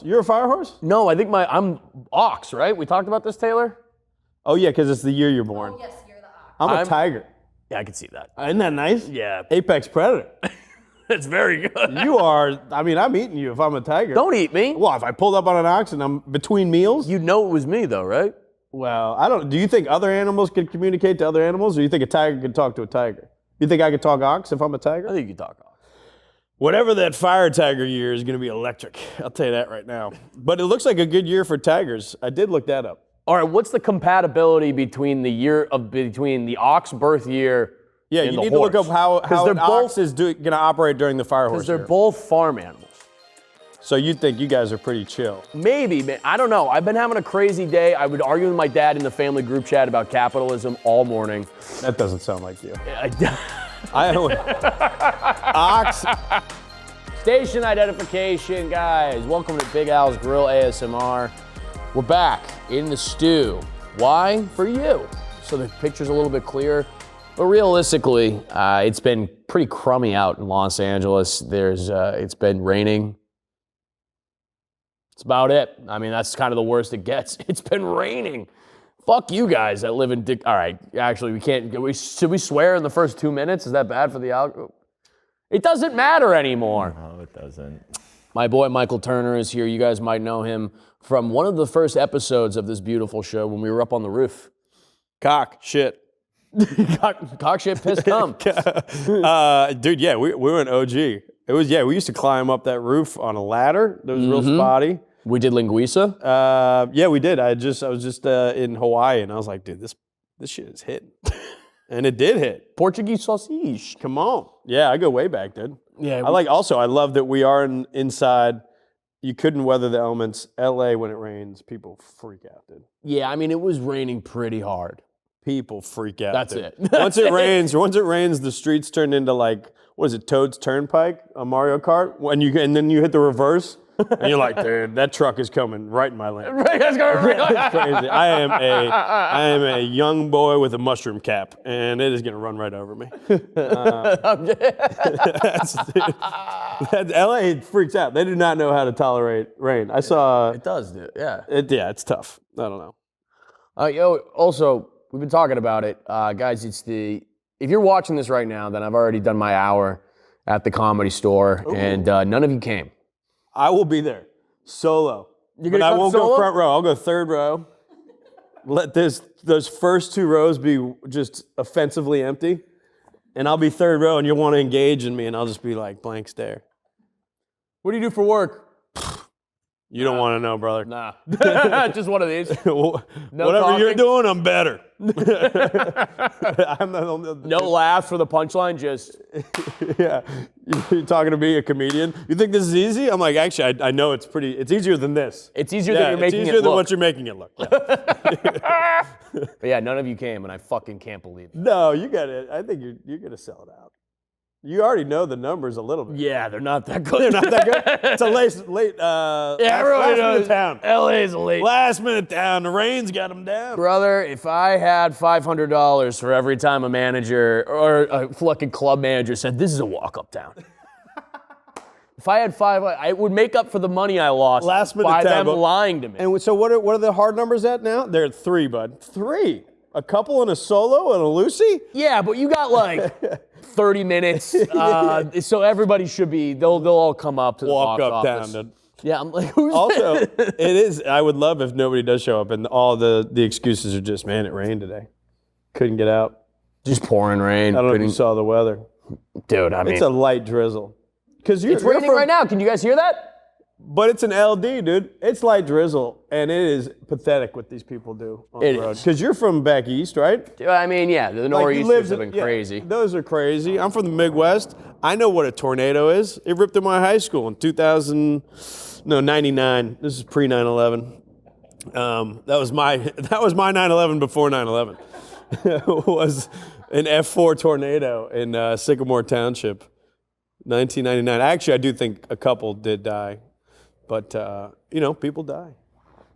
You're a fire horse? No, I think I'm ox, right? We talked about this, Taylor? Oh, yeah, because it's the year you're born. Oh, yes, you're the ox. I'm a tiger. Yeah, I can see that. Isn't that nice? Yeah. Apex predator. It's very good. You are, I'm eating you if I'm a tiger. Don't eat me. Well, if I pulled up on an ox and I'm between meals? You'd know it was me, though, right? Well, do you think other animals could communicate to other animals, or do you think a tiger could talk to a tiger? You think I could talk ox if I'm a tiger? I think you talk ox. Whatever that fire tiger year is going to be electric. I'll tell you that right now. But it looks like a good year for tigers. I did look that up. All right, what's the compatibility between between the ox birth year Yeah, and you the need horse? to look up how an ox is going to operate during the fire horse Because they're year. both farm animals. So you think you guys are pretty chill. Maybe, man. I don't know. I've been having a crazy day. I would argue with my dad in the family group chat about capitalism all morning. That doesn't sound like you. I Ox. Station identification, guys. Welcome to Big Al's Grill ASMR. We're back in the stew. Why? For you. So the picture's a little bit clearer. But realistically, it's been pretty crummy out in Los Angeles. It's been raining. That's about it. I mean, that's kind of the worst it gets. It's been raining. Fuck you guys that live in all right, actually, we can't. Should we swear in the first 2 minutes? Is that bad for the algorithm? It doesn't matter anymore. No, it doesn't. My boy Michael Turner is here. You guys might know him from one of the first episodes of this beautiful show when we were up on the roof. Cock. Shit. Cock shit, piss cum. Dude, yeah, we were an OG. It was, we used to climb up that roof on a ladder. That was real spotty. We did linguiça. Yeah, we did. I was just in Hawaii, and I was like, dude, this shit is hitting. And it did hit. Portuguese sausage. Come on. Yeah, I go way back, dude. Yeah. I love that we are inside. You couldn't weather the elements. LA, when it rains, people freak out, dude. Yeah, I mean, it was raining pretty hard. People freak out. That's dude. it. Once it rains, the streets turn into like, what is it, Toad's Turnpike, a Mario Kart? And then you hit the reverse, and you're like, dude, that truck is coming right in my lane. That's crazy. I am a young boy with a mushroom cap, and it is gonna run right over me. LA freaks out. They do not know how to tolerate rain. I saw. It does, dude. Yeah. It's tough. I don't know. Also, we've been talking about it, guys. If you're watching this right now, then I've already done my hour at the Comedy Store, and none of you came. I will be there, solo. But I won't go front row. I'll go third row. Let those first 2 rows be just offensively empty, and I'll be third row, and you'll want to engage in me, and I'll just be like blank stare. What do you do for work? You don't want to know, brother. Nah. Just one of these. Whatever you're doing, I'm better. No laughs for the punchline, just. Yeah. You're talking to me, a comedian. You think this is easy? I'm like, actually, I know it's easier than this. It's easier than you're making it look. It's easier than what you're making it look. Yeah. But yeah, none of you came, and I fucking can't believe it. No, you got it. I think you're going to sell it out. You already know the numbers a little bit. Yeah, they're not that good. They're not that good? It's a last minute town. LA's a late. Last minute town. The rain's got them down. Brother, if I had $500 for every time a manager or a fucking club manager said, this is a walk-up town. If I had it would make up for the money I lost Last minute by town, them lying to me. And so what are the hard numbers at now? They're at 3, bud. 3? A couple and a solo and a Lucy? Yeah, but you got like 30 minutes. So everybody should be, they'll all come up to the walk box up office. town. Dude. Yeah, I'm like, who's Also, it is, I would love if nobody does show up and all the excuses are just, man, it rained today. Couldn't get out. Just pouring rain. I don't know if you saw the weather. Dude, I mean. It's a light drizzle. It's raining right now. Can you guys hear that? But it's an LD, dude. It's light drizzle, and it is pathetic what these people do on the road. Because you're from back east, right? I mean, yeah, the nor'easters have been crazy. Those are crazy. I'm from the Midwest. I know what a tornado is. It ripped in my high school in 99. This is pre 9/11. That was my 9/11 before 9/11. It was an F4 tornado in Sycamore Township, 1999. Actually, I do think a couple did die. But, people die.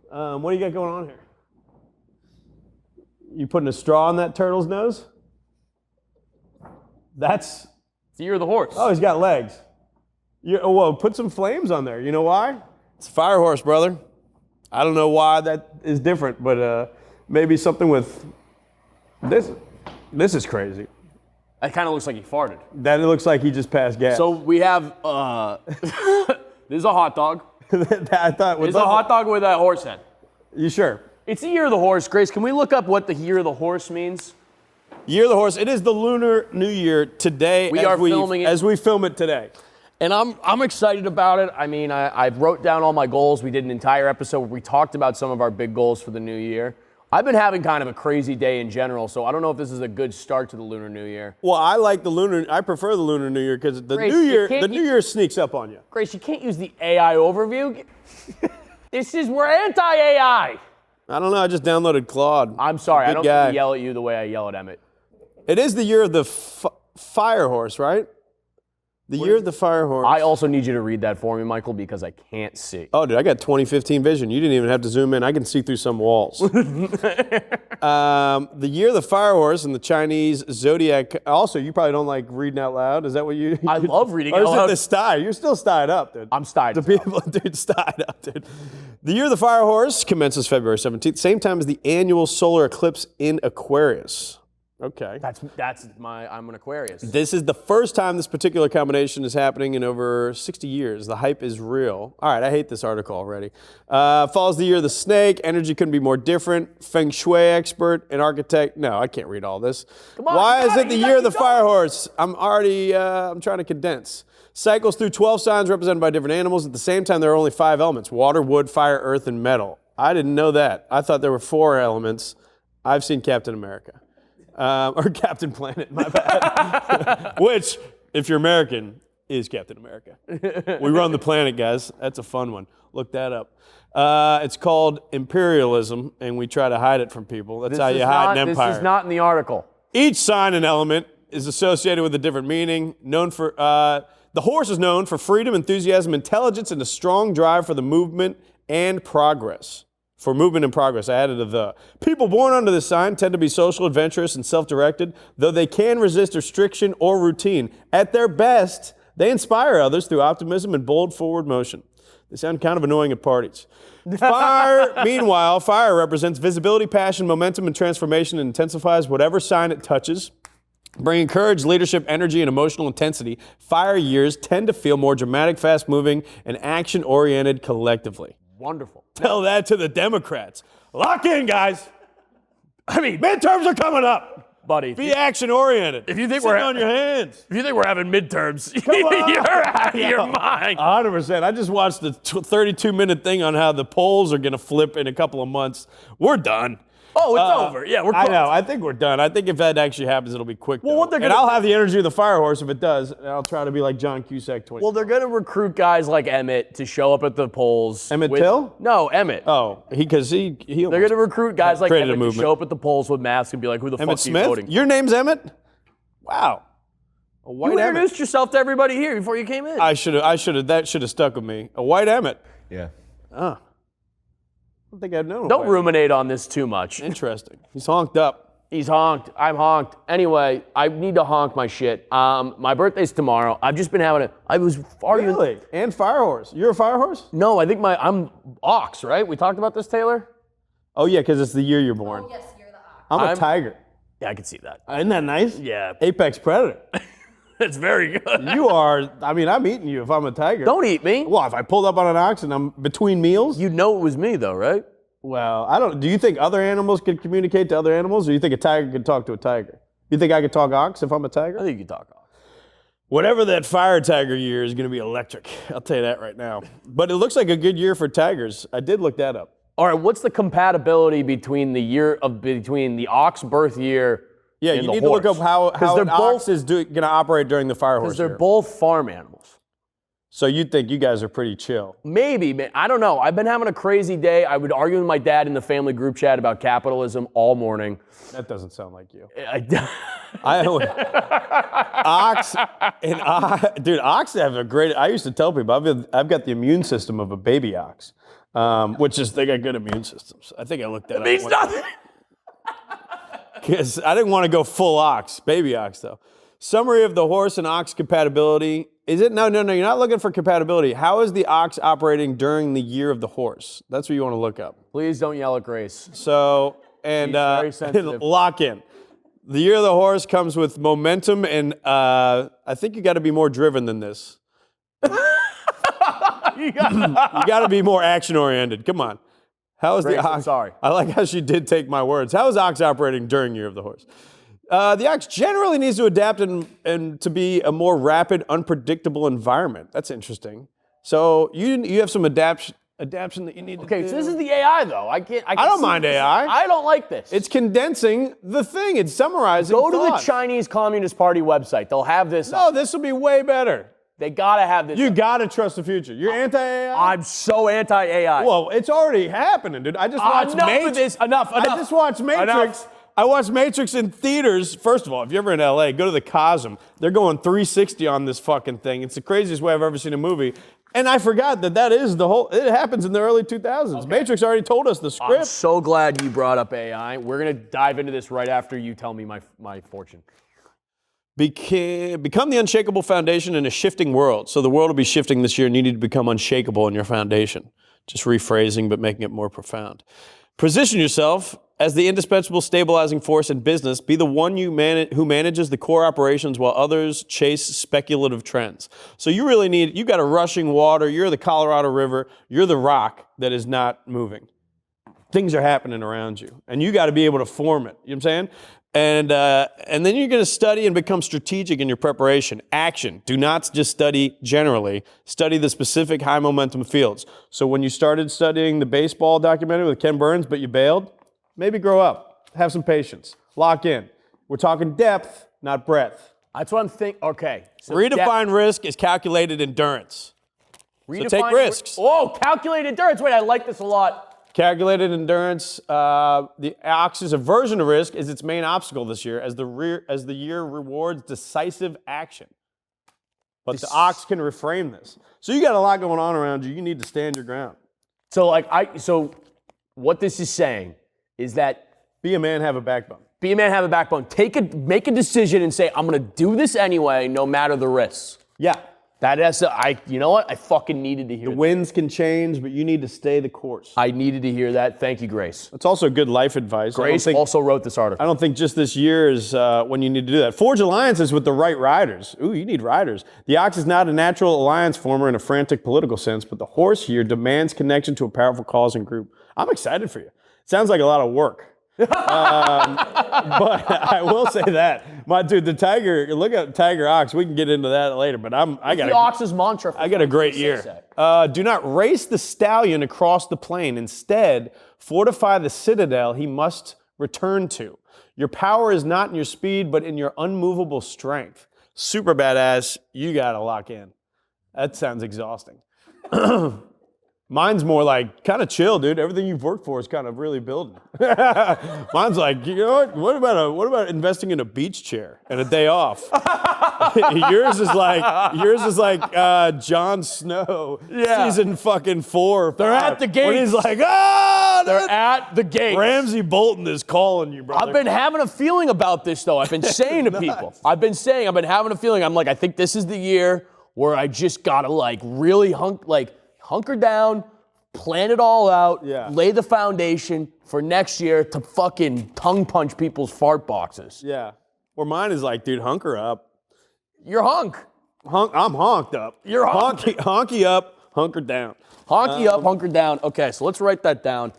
What do you got going on here? You putting a straw in that turtle's nose? That's... It's the year of the horse. Oh, he's got legs. Well, put some flames on there. You know why? It's a fire horse, brother. I don't know why that is different, but maybe something with this. This is crazy. That kind of looks like he farted. That it looks like he just passed gas. So we have, this is a hot dog. I thought It's a hot dog with a horse head. You sure? It's the year of the horse. Grace, can we look up what the year of the horse means? Year of the horse. It is the Lunar New Year today. We are filming it. As we film it today. And I'm excited about it. I mean, I wrote down all my goals. We did an entire episode where we talked about some of our big goals for the new year. I've been having kind of a crazy day in general, so I don't know if this is a good start to the Lunar New Year. Well, I prefer the Lunar New Year because the New Year sneaks up on you. Grace, you can't use the AI overview. We're anti-AI. I don't know. I just downloaded Claude. I'm sorry. I don't guy. think I yell at you the way I yell at Emmett. It is the year of the fire horse, right? The year of the fire horse. I also need you to read that for me, Michael, because I can't see. Oh, dude, I got 2015 vision. You didn't even have to zoom in. I can see through some walls. The year of the fire horse in the Chinese zodiac. Also, you probably don't like reading out loud. Is that what you? I love reading out out loud. loud. Or is it the sty? You're still stied up, dude. I'm stied. The people, dude, stied up, dude. The year of the fire horse commences February 17th, same time as the annual solar eclipse in Aquarius. Okay. I'm an Aquarius. This is the first time this particular combination is happening in over 60 years. The hype is real. All right, I hate this article already. Follows the year of the snake. Energy couldn't be more different. Feng Shui expert and architect. No, I can't read all this. Come on, Why is it the year of the fire horse? I'm trying to condense. Cycles through 12 signs represented by different animals. At the same time, there are only 5 elements: water, wood, fire, earth, and metal. I didn't know that. I thought there were 4 elements. I've seen Captain America. Or Captain Planet, my bad. Which, if you're American, is Captain America. We run the planet, guys. That's a fun one. Look that up. It's called imperialism, and we try to hide it from people. That's how you hide an empire. This is not in the article. Each sign and element is associated with a different meaning. The horse is known for freedom, enthusiasm, intelligence, and a strong drive for the movement and progress. For movement and progress, I added a the. People born under this sign tend to be social, adventurous, and self-directed, though they can resist restriction or routine. At their best, they inspire others through optimism and bold forward motion. They sound kind of annoying at parties. Meanwhile, fire represents visibility, passion, momentum, and transformation, and intensifies whatever sign it touches. Bringing courage, leadership, energy, and emotional intensity, fire years tend to feel more dramatic, fast-moving, and action-oriented collectively. Wonderful. Tell that to the Democrats. Lock in, guys. I mean, midterms are coming up. Buddy. Be action-oriented. If you think we're on your hands. If you think we're having midterms, you're out of your mind. 100%. I just watched the 32-minute thing on how the polls are going to flip in a couple of months. We're done. Oh, it's over. Yeah, we're close. I know. I think we're done. I think if that actually happens, it'll be quick. Well, what they're and I'll have the energy of the fire horse if it does. And I'll try to be like John Cusack 20. Well, they're going to recruit guys like Emmett to show up at the polls. Emmett Till? No, Emmett. Oh, because he They're going to recruit guys like created a Emmett to movement. show up at the polls with masks and be like, who the Emmett fuck are you Smith? voting? Your name's Emmett? Wow. A white You Emmett. introduced yourself to everybody here before you came in. That should have stuck with me. A white Emmett. Yeah. Ah. I don't think I've known. Don't ruminate on this too much. Interesting. He's honked up. He's honked. I'm honked. Anyway, I need to honk my shit. My birthday's tomorrow. I've just been having I was arguing. Really? And fire horse. You're a fire horse? No, I think I'm ox, right? We talked about this, Taylor? Oh, yeah, because it's the year you're born. Oh, yes, you're the ox. I'm a tiger. Yeah, I can see that. Isn't that nice? Yeah. Apex predator. It's very good. You are, I'm eating you if I'm a tiger. Don't eat me. Well, if I pulled up on an ox and I'm between meals? You'd know it was me, though, right? Well, do you think other animals could communicate to other animals, or you think a tiger could talk to a tiger? You think I could talk ox if I'm a tiger? I think you can talk ox. Whatever that fire tiger year is going to be electric. I'll tell you that right now. But it looks like a good year for tigers. I did look that up. All right, what's the compatibility between between the ox birth year Yeah, and you the need horse? to look up how an ox is going to operate during the fire horse Because they're year. both farm animals. So you think you guys are pretty chill. Maybe, man. I don't know. I've been having a crazy day. I would argue with my dad in the family group chat about capitalism all morning. That doesn't sound like you. Ox have a great, I used to tell people, I've got the immune system of a baby ox, which is, they got good immune systems. I think I looked that up. Means nothing. Because I didn't want to go full ox, baby ox though. Summary of the horse and ox compatibility. Is it? No. You're not looking for compatibility. How is the ox operating during the year of the horse? That's what you want to look up. Please don't yell at Grace. So, and, very sensitive. lock in. The year of the horse comes with momentum, and I think you got to be more driven than this. You got to be more action-oriented. Come on. How is Grace, the ox? I'm sorry. I like how she did take my words. How is ox operating during year of the horse? The ox generally needs to adapt and to be a more rapid, unpredictable environment. That's interesting. So you have some adaptation that you need to do. Okay, so this is the AI though. I don't mind AI. I don't like this. It's condensing the thing. It's summarizing Go to the thoughts. Chinese Communist Party website. They'll have this. No, this will be way better. They gotta have this. You gotta trust the future. You're anti-AI? I'm so anti-AI. Well, it's already happening, dude. I just watched enough Matrix. of this. Enough. I just watched Matrix. Enough. I watched Matrix in theaters. First of all, if you're ever in LA, go to the Cosm. They're going 360 on this fucking thing. It's the craziest way I've ever seen a movie. And I forgot that is the whole, it happens in the early 2000s. Okay. Matrix already told us the script. I'm so glad you brought up AI. We're gonna dive into this right after you tell me my fortune. Become the unshakable foundation in a shifting world. So the world will be shifting this year and you need to become unshakable in your foundation. Just rephrasing, but making it more profound. Position yourself as the indispensable stabilizing force in business. Be the one who manages the core operations while others chase speculative trends. So you really you got a rushing water, you're the Colorado River, you're the rock that is not moving. Things are happening around you, and you got to be able to form it. You know what I'm saying? And then you're going to study and become strategic in your preparation. Action. Do not just study generally. Study the specific high momentum fields. So when you started studying the baseball documentary with Ken Burns, but you bailed, maybe grow up. Have some patience. Lock in. We're talking depth, not breadth. That's what I'm thinking. Okay. So Redefine risk is calculated endurance. So take risks. Calculated endurance. Wait, I like this a lot. Calculated endurance, the ox's aversion to risk is its main obstacle this year as the year rewards decisive action. But the ox can reframe this. So you got a lot going on around you. You need to stand your ground. So what this is saying is that be a man, have a backbone. Be a man, have a backbone. Make a decision and say, I'm gonna do this anyway, no matter the risks. Yeah. You know what? I fucking needed to hear that. The winds can change, but you need to stay the course. I needed to hear that. Thank you, Grace. It's also good life advice. Grace also wrote this article. I don't think just this year is when you need to do that. Forge alliances with the right riders. Ooh, you need riders. The ox is not a natural alliance former in a frantic political sense, but the horse here demands connection to a powerful cause and group. I'm excited for you. Sounds like a lot of work. But I will say that, my dude, the tiger. Look at tiger ox. We can get into that later. But I got the ox's mantra. I got a great year. Do not race the stallion across the plain. Instead, fortify the citadel he must return to. Your power is not in your speed, but in your unmovable strength. Super badass. You gotta lock in. That sounds exhausting. Mine's more like kind of chill, dude. Everything you've worked for is kind of really building. Mine's like, you know what about investing in a beach chair and a day off? yours is like Jon Snow, season fucking 4 or 5. They're at the gates. When he's like, they're at the gates. Ramsey Bolton is calling you, brother. I've been having a feeling about this though. I've been saying to people, I've been having a feeling. I'm like, I think this is the year where I just gotta really hunker down, plan it all out, lay the foundation for next year to fucking tongue punch people's fart boxes. Yeah. Or mine is like, dude, hunker up. You're hunk. I'm honked up. You're honky up, hunker down. Honky up, hunker down. Okay, so let's write that down.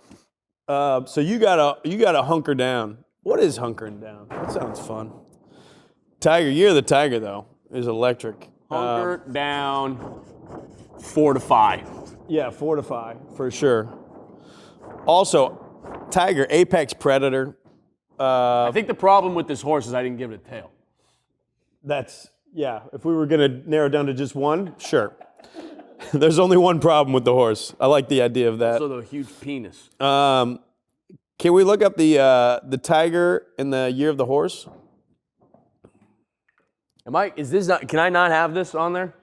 So you gotta hunker down. What is hunkering down? That sounds fun. Tiger, you're the tiger though. Is electric. Hunker down. Fortify. Yeah, fortify, for sure. Also, tiger, apex predator. I think the problem with this horse is I didn't give it a tail. If we were gonna narrow down to just one, sure. There's only one problem with the horse. I like the idea of that. Also the huge penis. Can we look up the tiger in the year of the horse? Can I not have this on there?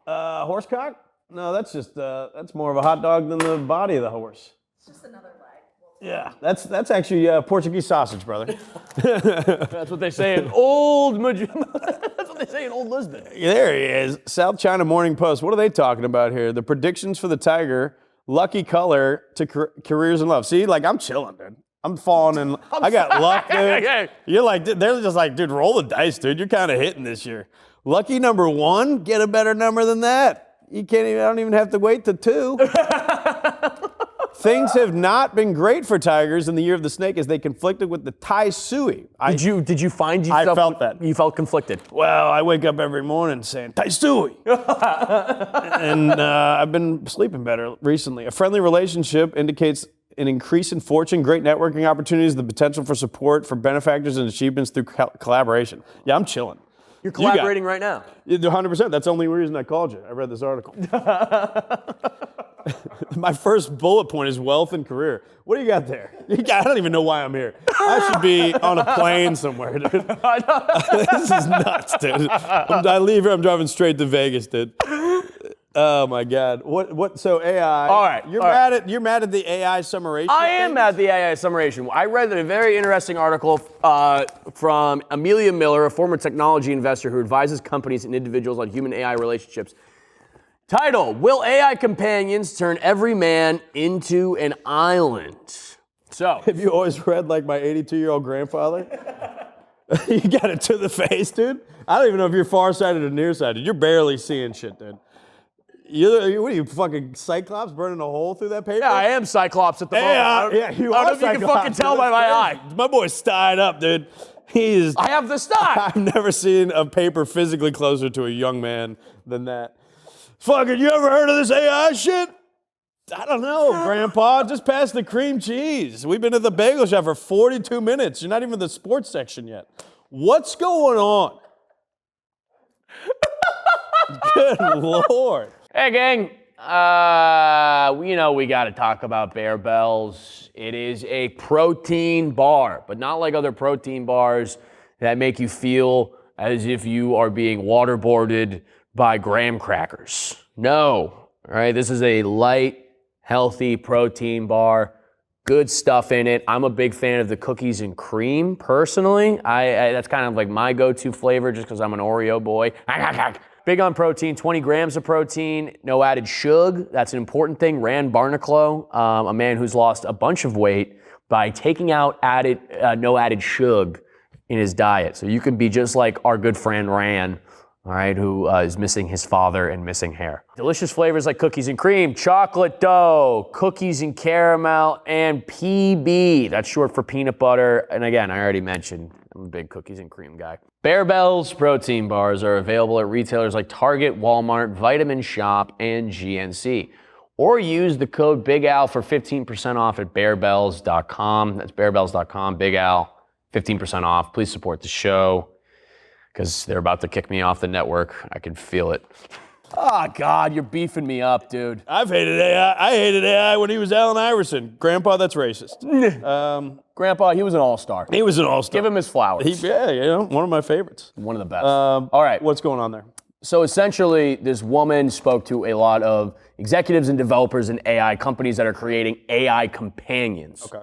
Horsecock? No, that's more of a hot dog than the body of the horse. It's just another leg. We'll Yeah, that's actually Portuguese sausage, brother. That's what they say in old That's what they say in old Lisbon. There he is. South China Morning Post. What are they talking about here? The predictions for the Tiger, lucky color to careers in love. See, like I'm chilling, dude. I'm falling in. I got luck, dude. You're like, they're just like, dude, roll the dice, dude. You're kind of hitting this year. Lucky number 1, get a better number than that. You can't even. I don't even have to wait to 2. Things have not been great for Tigers in the year of the snake as they conflicted with the Tai Sui. Did you find yourself? I felt that. You felt conflicted. Well, I wake up every morning saying Tai Sui, and I've been sleeping better recently. A friendly relationship indicates an increase in fortune, great networking opportunities, the potential for support for benefactors and achievements through collaboration. Yeah, I'm chilling. You're collaborating right now. 100%. That's the only reason I called you. I read this article. My first bullet point is wealth and career. What do you got there? I don't even know why I'm here. I should be on a plane somewhere, dude. This is nuts, dude. I leave here, I'm driving straight to Vegas, dude. Oh my God. What so AI. All right. You're mad at the AI summarization? I am mad at the AI summarization. I read a very interesting article from Amelia Miller, a former technology investor who advises companies and individuals on human AI relationships. Title, Will AI Companions Turn Every Man into an Island? So, have you always read like my 82-year-old grandfather? You got it to the face, dude. I don't even know if you're farsighted or nearsighted. You're barely seeing shit, dude. What are you, fucking Cyclops burning a hole through that paper? Yeah, I am Cyclops at the moment. Yeah, you are I don't know if you can fucking tell by my eye. My boy's styed up, dude. I have the style. I've never seen a paper physically closer to a young man than that. Fucking, you ever heard of this AI shit? I don't know, Grandpa. Just pass the cream cheese. We've been at the bagel shop for 42 minutes. You're not even in the sports section yet. What's going on? Good Lord. Hey, gang. We got to talk about Bear Bells. It is a protein bar, but not like other protein bars that make you feel as if you are being waterboarded by graham crackers. No, all right, this is a light, healthy protein bar. Good stuff in it. I'm a big fan of the cookies and cream, personally. That's kind of like my go-to flavor just because I'm an Oreo boy. Big on protein, 20 grams of protein, no added sugar. That's an important thing. Rand Barnacle, a man who's lost a bunch of weight by taking out no added sugar in his diet. So you can be just like our good friend Rand, all right, who is missing his father and missing hair. Delicious flavors like cookies and cream, chocolate dough, cookies and caramel, and PB. That's short for peanut butter. And again, I already mentioned, I'm a big cookies and cream guy. Bear Bells protein bars are available at retailers like Target, Walmart, Vitamin Shop, and GNC. Or use the code Big Al for 15% off at bearbells.com. That's bearbells.com, Big Al, 15% off. Please support the show, because they're about to kick me off the network. I can feel it. Oh, God, you're beefing me up, dude. I've hated AI. I hated AI when he was Allen Iverson. Grandpa, that's racist. Grandpa, he was an all-star. He was an all-star. Give him his flowers. One of my favorites. One of the best. All right. What's going on there? So essentially, this woman spoke to a lot of executives and developers in AI companies that are creating AI companions. Okay.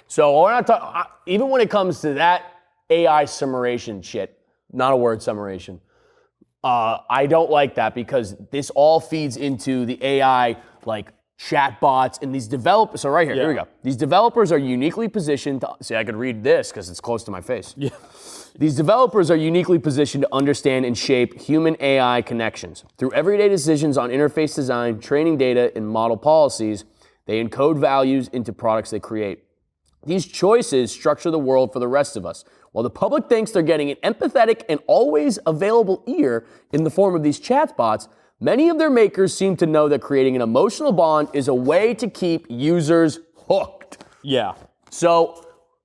So we're not talking, even when it comes to that AI summarization shit, not a word summarization. I don't like that because this all feeds into the AI like chatbots and these developers. So right here, here we go. These developers are uniquely positioned to, see, I could read this because it's close to my face. Yeah. These developers are uniquely positioned to understand and shape human AI connections. Through everyday decisions on interface design, training data, and model policies, they encode values into products they create. These choices structure the world for the rest of us. While the public thinks they're getting an empathetic and always available ear in the form of these chatbots, many of their makers seem to know that creating an emotional bond is a way to keep users hooked. Yeah. So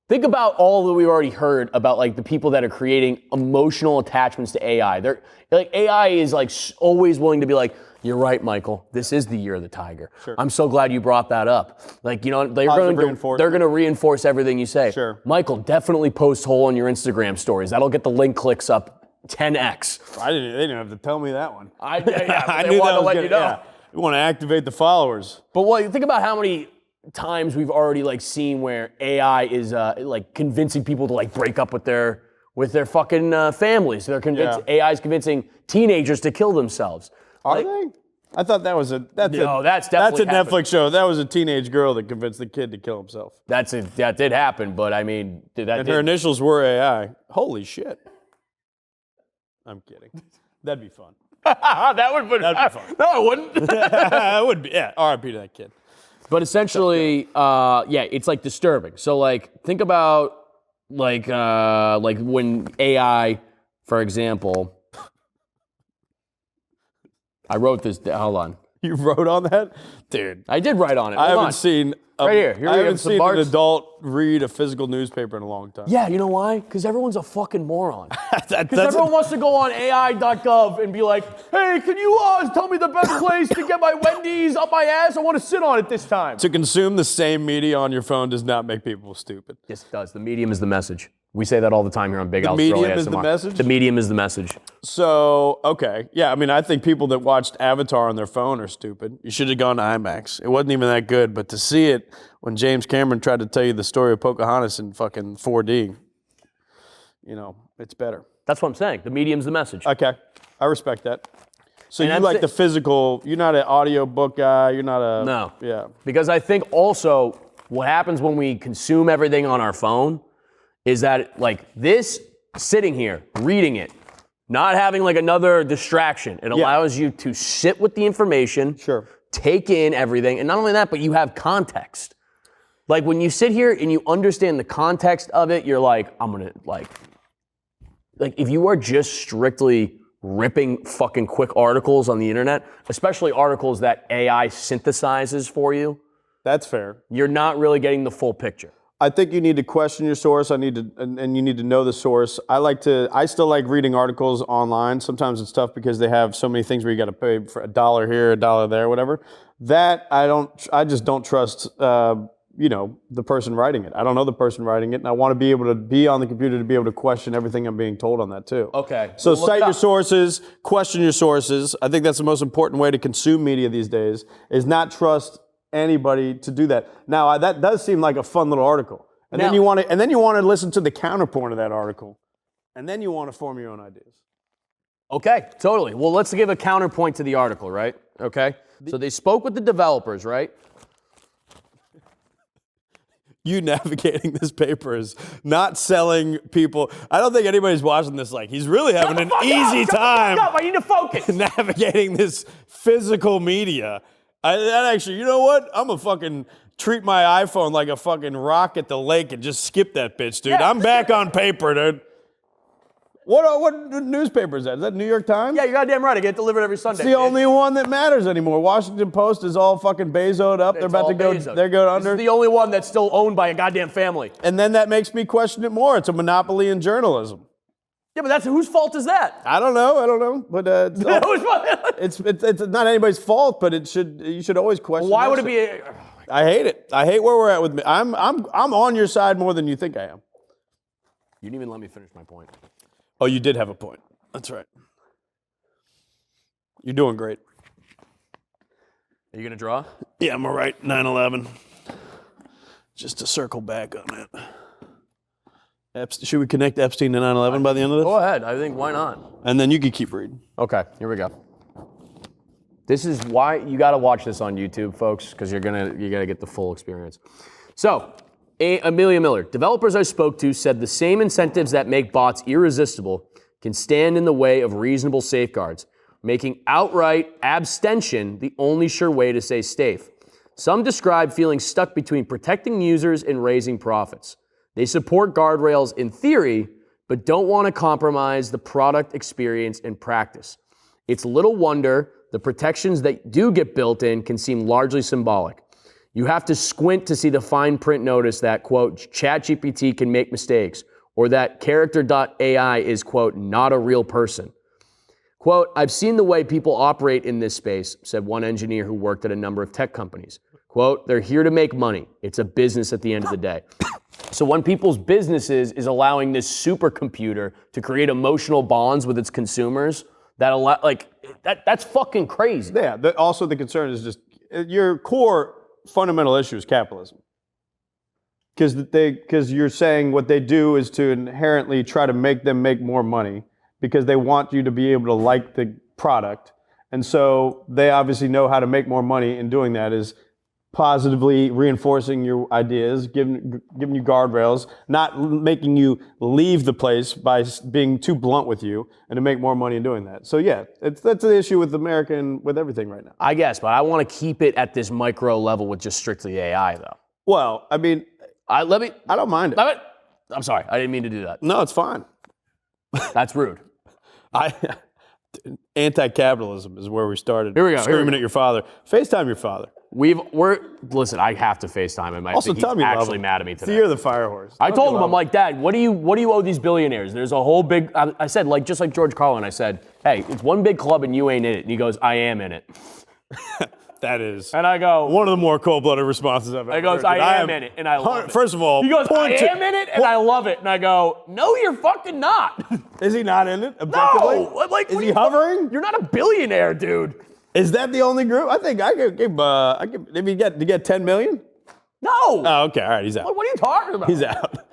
think about all that we've already heard about like the people that are creating emotional attachments to AI. They're like AI is like always willing to be like, you're right, Michael. This is the year of the tiger. Sure. I'm so glad you brought that up. Like, you know, they're going to reinforce everything you say. Sure. Michael, definitely post hole on your Instagram stories. That'll get the link clicks up 10x. They didn't have to tell me that one. I knew that. Let you know. Yeah. We want to activate the followers. But what you think about how many times we've already like seen where AI is like convincing people to like break up with their fucking families. They're convincing AI is convincing teenagers to kill themselves. Are they? I thought that was That's that's definitely a Netflix show. That was a teenage girl that convinced the kid to kill himself. That did happen, but I mean, her initials were AI. Holy shit! I'm kidding. That'd be fun. That'd be fun. No, it wouldn't. It would be. Yeah. R.I.P. to that kid. But essentially, it's like disturbing. So like, think about like when AI, for example. I wrote this. Hold on. You wrote on that, dude? I did write on it. I haven't seen right here. I haven't seen an adult read a physical newspaper in a long time. Yeah, you know why? Because everyone's a fucking moron. Because everyone wants to go on AI.gov and be like, hey, can you tell me the best place to get my Wendy's up my ass? I want to sit on it this time. To consume the same media on your phone does not make people stupid. Yes, it does. The medium is the message. We say that all the time here on Big Al's Grill ASMR. The medium is the message? The medium is the message. So, okay. Yeah, I mean, I think people that watched Avatar on their phone are stupid. You should have gone to IMAX. It wasn't even that good, but to see it when James Cameron tried to tell you the story of Pocahontas in fucking 4D, it's better. That's what I'm saying. The medium's the message. Okay. I respect that. So you like the physical, you're not an audio book guy, you're not a... No. Yeah. Because I think also what happens when we consume everything on our phone is that like this, sitting here, reading it, not having like another distraction, it allows you to sit with the information, take in everything, and not only that, but you have context. Like when you sit here and you understand the context of it, you're like, I'm gonna like if you are just strictly ripping fucking quick articles on the internet, especially articles that AI synthesizes for you. That's fair. You're not really getting the full picture. I think you need to question your source. And you need to know the source. I still like reading articles online. Sometimes it's tough because they have so many things where you got to pay for $1 here, $1 there, whatever. That I just don't trust, the person writing it. I don't know the person writing it, and I want to be able to be on the computer to be able to question everything I'm being told on that too. Okay. So cite your sources, question your sources. I think that's the most important way to consume media these days, is not trust anybody to do that. Now that does seem like a fun little article, and then you want to listen to the counterpoint of that article, and then you want to form your own ideas. Okay, totally. Well, let's give a counterpoint to the article, right? Okay. So they spoke with the developers, right? You navigating this paper is not selling people. I don't think anybody's watching this like he's really having an easy time. I need to focus. Navigating this physical media. You know what? I'm gonna fucking treat my iPhone like a fucking rock at the lake and just skip that bitch, dude. I'm back on paper, dude. What newspaper is that? Is that New York Times? Yeah, you're goddamn right. I get delivered every Sunday. It's the only one that matters anymore. Washington Post is all fucking Bezoed up. They're about to go. They're going under. It's the only one that's still owned by a goddamn family. And then that makes me question it more. It's a monopoly in journalism. Yeah, but whose fault is that? I don't know. But it's not anybody's fault. But you should always question. Why would it be? I hate it. I hate where we're at with me. I'm on your side more than you think I am. You didn't even let me finish my point. Oh, you did have a point. That's right. You're doing great. Are you going to draw? Yeah, I'm all right. 9/11. Just to circle back on it. Should we connect Epstein to 9/11 by the end of this? Go ahead. I think, why not? And then you can keep reading. Okay, here we go. This is why you got to watch this on YouTube, folks, because you got to get the full experience. So, Amelia Miller, developers I spoke to said the same incentives that make bots irresistible can stand in the way of reasonable safeguards, making outright abstention the only sure way to stay safe. Some describe feeling stuck between protecting users and raising profits. They support guardrails in theory, but don't want to compromise the product experience in practice. It's little wonder the protections that do get built in can seem largely symbolic. You have to squint to see the fine print notice that, quote, ChatGPT can make mistakes, or that character.ai is, quote, not a real person. Quote, I've seen the way people operate in this space, said one engineer who worked at a number of tech companies. Quote, they're here to make money. It's a business at the end of the day. So one people's businesses is allowing this supercomputer to create emotional bonds with its consumers, that's fucking crazy. Yeah, also the concern is just your core fundamental issue is capitalism. Because you're saying what they do is to inherently try to make them make more money because they want you to be able to like the product. And so they obviously know how to make more money in doing that is positively reinforcing your ideas, giving you guardrails, not making you leave the place by being too blunt with you and to make more money in doing that. So yeah, that's the issue with America and with everything right now. I guess, but I want to keep it at this micro level with just strictly AI though. Well, I mean, I don't mind it. I'm sorry, I didn't mean to do that. No, it's fine. That's rude. Anti-capitalism is where we started. Here we go. Screaming at your father. FaceTime your father. Listen, I have to FaceTime him. Also, tell me actually mad at me today. You're the fire horse. I told him, I'm like, Dad, what do you owe these billionaires? There's a whole big, I said, like, just like George Carlin, I said, hey, it's one big club and you ain't in it. And he goes, I am in it. That is. And I go, one of the more cold-blooded responses I've ever heard. He goes, I am in it, and I love it. First of all, he goes, I am in it, and I love it. And I go, no, you're fucking not. Is he not in it, objectively? No. Like, is he hovering? You're not a billionaire, dude. Is that the only group? I think I could give, if you get 10 million? No. Oh, okay, all right, he's out. What are you talking about? He's out.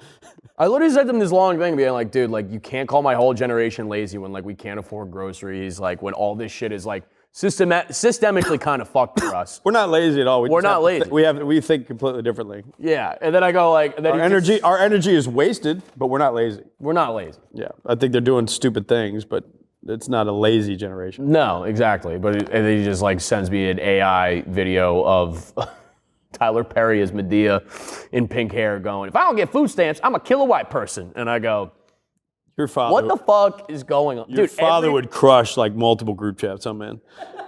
I literally said to him this long thing, being like, dude, like, you can't call my whole generation lazy when, like, we can't afford groceries, like, when all this shit is, like, systemically kind of fucked for us. We're not lazy at all. We're not lazy. We think completely differently. Yeah, and then I go like, and then our energy is wasted, but we're not lazy. We're not lazy. Yeah, I think they're doing stupid things, but it's not a lazy generation. No, exactly. But and then he just like sends me an AI video of Tyler Perry as Medea in pink hair, going, "If I don't get food stamps, I'm a kill a white person." And I go, your father. What the fuck is going on? Your father would crush like multiple group chats on, man.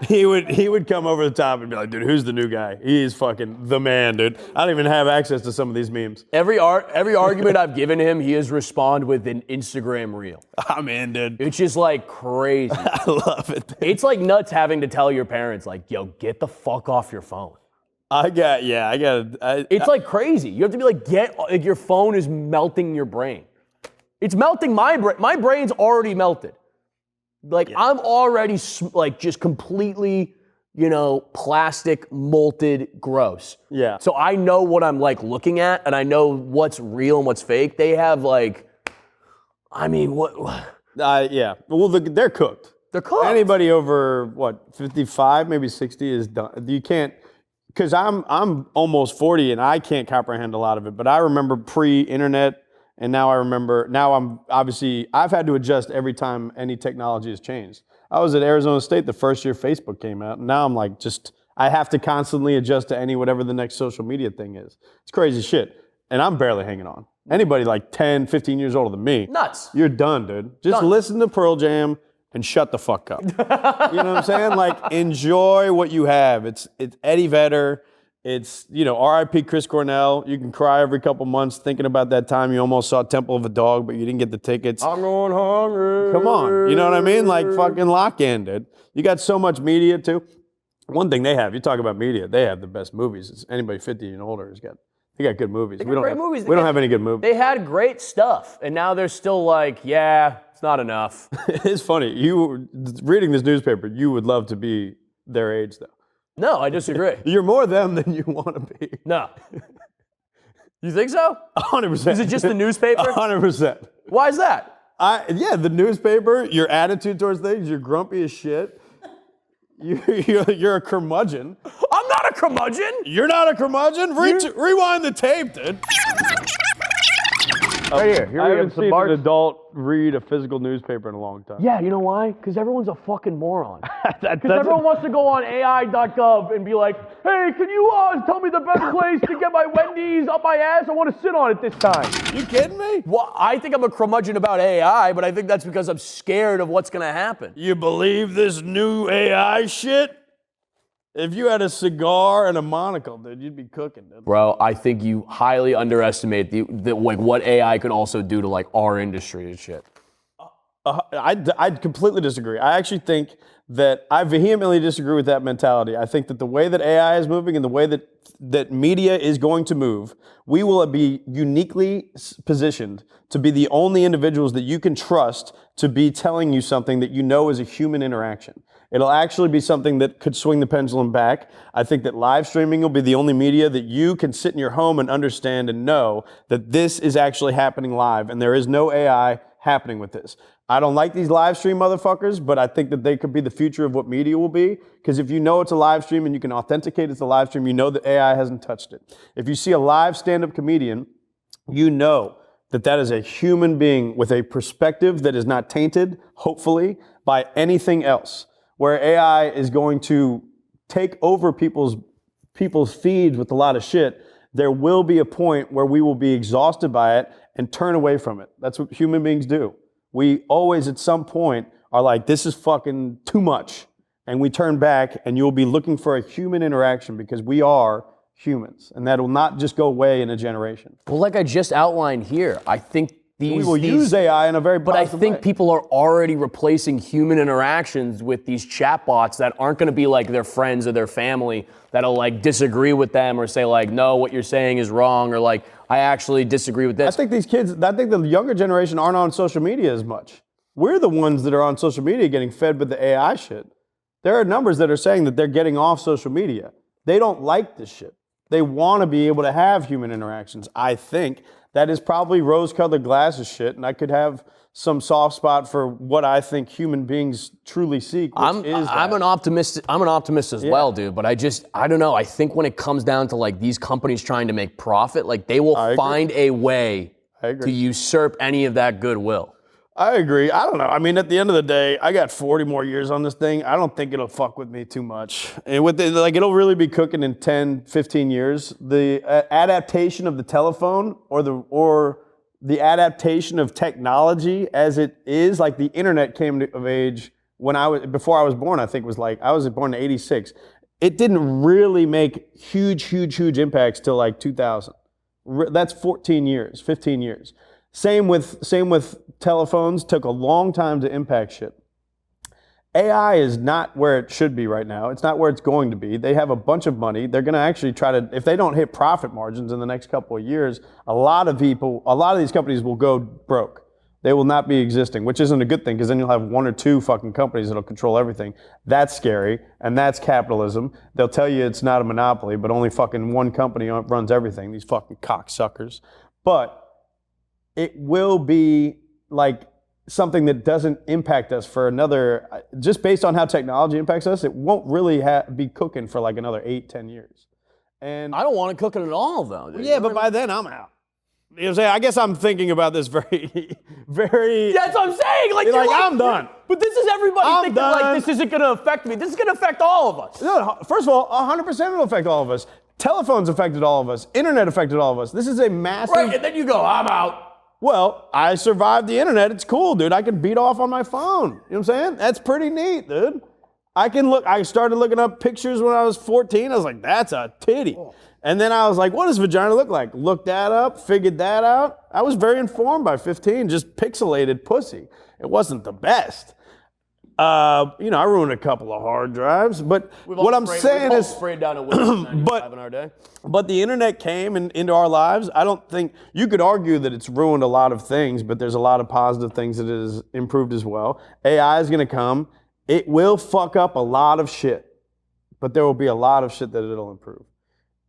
He would come over the top and be like, dude, who's the new guy? He is fucking the man, dude. I don't even have access to some of these memes. Every argument I've given him, he has responded with an Instagram reel. I'm in, dude. It's just like crazy. I love it. Dude. It's like nuts having to tell your parents, like, yo, get the fuck off your phone. It's like crazy. You have to be like, your phone is melting your brain. It's melting my brain. My brain's already melted. Like, yeah. I'm already, like, just completely, plastic, molted, gross. Yeah. So I know what I'm, like, looking at, and I know what's real and what's fake. They have, like, I mean, what? Yeah. Well, they're cooked. They're cooked. Anybody over, 55, maybe 60 is done. You can't, because I'm almost 40, and I can't comprehend a lot of it, but I remember pre-internet. And now I've had to adjust every time any technology has changed. I was at Arizona State the first year Facebook came out. And now I'm like, I have to constantly adjust to whatever the next social media thing is. It's crazy shit. And I'm barely hanging on. Anybody like 10, 15 years older than me. Nuts. You're done, dude. Just listen to Pearl Jam and shut the fuck up. You know what I'm saying? Like, enjoy what you have. It's Eddie Vedder. It's, R.I.P. Chris Cornell. You can cry every couple months thinking about that time you almost saw Temple of a Dog, but you didn't get the tickets. I'm going hungry. Come on. You know what I mean? Like fucking lock in, dude. You got so much media, too. One thing they have, you talk about media, they have the best movies. It's anybody 50 and older they got good movies. We don't have any good movies. They had great stuff, and now they're still like, yeah, it's not enough. It's funny. You reading this newspaper, you would love to be their age, though. No, I disagree. You're more them than you want to be. No. You think so? 100%. Is it just the newspaper? 100%. Why is that? The newspaper, your attitude towards things, you're grumpy as shit. You're a curmudgeon. I'm not a curmudgeon. You're not a curmudgeon? Rewind the tape, dude. Right here. I haven't seen an adult read a physical newspaper in a long time. Yeah, you know why? Because everyone's a fucking moron. Because everyone wants to go on AI.gov and be like, hey, can you tell me the best place to get my Wendy's up my ass? I want to sit on it this time. You kidding me? Well, I think I'm a curmudgeon about AI, but I think that's because I'm scared of what's going to happen. You believe this new AI shit? If you had a cigar and a monocle, dude, you'd be cooking, dude. Bro, I think you highly underestimate what AI could also do to like our industry and shit. I'd completely disagree. I actually think that I vehemently disagree with that mentality. I think that the way that AI is moving and the way that media is going to move, we will be uniquely positioned to be the only individuals that you can trust to be telling you something that you know is a human interaction. It'll actually be something that could swing the pendulum back. I think that live streaming will be the only media that you can sit in your home and understand and know that this is actually happening live and there is no AI happening with this. I don't like these live stream motherfuckers, but I think that they could be the future of what media will be. Because if you know it's a live stream and you can authenticate it's a live stream, you know that AI hasn't touched it. If you see a live stand-up comedian, you know that that is a human being with a perspective that is not tainted, hopefully, by anything else. Where AI is going to take over people's feeds with a lot of shit, there will be a point where we will be exhausted by it and turn away from it. That's what human beings do. We always, at some point, are like, this is fucking too much. And we turn back, and you'll be looking for a human interaction because we are humans. And that will not just go away in a generation. Well, like I just outlined here, I think we will use AI in a very positive But I think way. people are already replacing human interactions with these chatbots that aren't going to be like their friends or their family that'll like disagree with them or say like, no, what you're saying is wrong, or like, I actually disagree with this. I think the younger generation aren't on social media as much. We're the ones that are on social media getting fed with the AI shit. There are numbers that are saying that they're getting off social media. They don't like this shit. They want to be able to have human interactions. I think that is probably rose-colored glasses shit, and I could have some soft spot for what I think human beings truly seek, which I'm an optimist. I'm an optimist as well, dude. But I don't know. I think when it comes down to like these companies trying to make profit, like they will find a way to usurp any of that goodwill. I agree. I don't know. I mean, at the end of the day, I got 40 more years on this thing. I don't think it'll fuck with me too much. And it'll really be cooking in 10, 15 years. The adaptation of the telephone or the adaptation of technology as it is, like the internet came of age before I was born, I think was like, I was born in 86. It didn't really make huge impacts till like 2000. That's 14 years, 15 years. Same with telephones, took a long time to impact shit. AI is not where it should be right now. It's not where it's going to be. They have a bunch of money. They're going to actually try to, if they don't hit profit margins in the next couple of years, a lot of these companies will go broke. They will not be existing, which isn't a good thing because then you'll have one or two fucking companies that'll control everything. That's scary, and that's capitalism. They'll tell you it's not a monopoly, but only fucking one company runs everything, these fucking cocksuckers. But it will be like something that doesn't impact us for another, just based on how technology impacts us, it won't really be cooking for like another 8-10 years. And I don't want it cooking at all, though. Dude. Yeah, but by then I'm out. You know what I'm saying? I guess I'm thinking about this very. That's what I'm saying. Like I'm done. But this is everybody thinking done. like this isn't going to affect me. This is going to affect all of us. No, first of all, 100% it'll affect all of us. Telephones affected all of us. Internet affected all of us. This is a massive. Right, and then you go, I'm out. Well, I survived the internet. It's cool, dude. I can beat off on my phone. You know what I'm saying? That's pretty neat, dude. I started looking up pictures when I was 14. I was like, that's a titty. And then I was like, what does vagina look like? Looked that up, figured that out. I was very informed by 15, just pixelated pussy. It wasn't the best. I ruined a couple of hard drives, but what I'm saying is, sprayed down a Windows 95 in our day. But the internet came into our lives. I don't think, you could argue that it's ruined a lot of things, but there's a lot of positive things that it has improved as well. AI is going to come. It will fuck up a lot of shit, but there will be a lot of shit that it'll improve.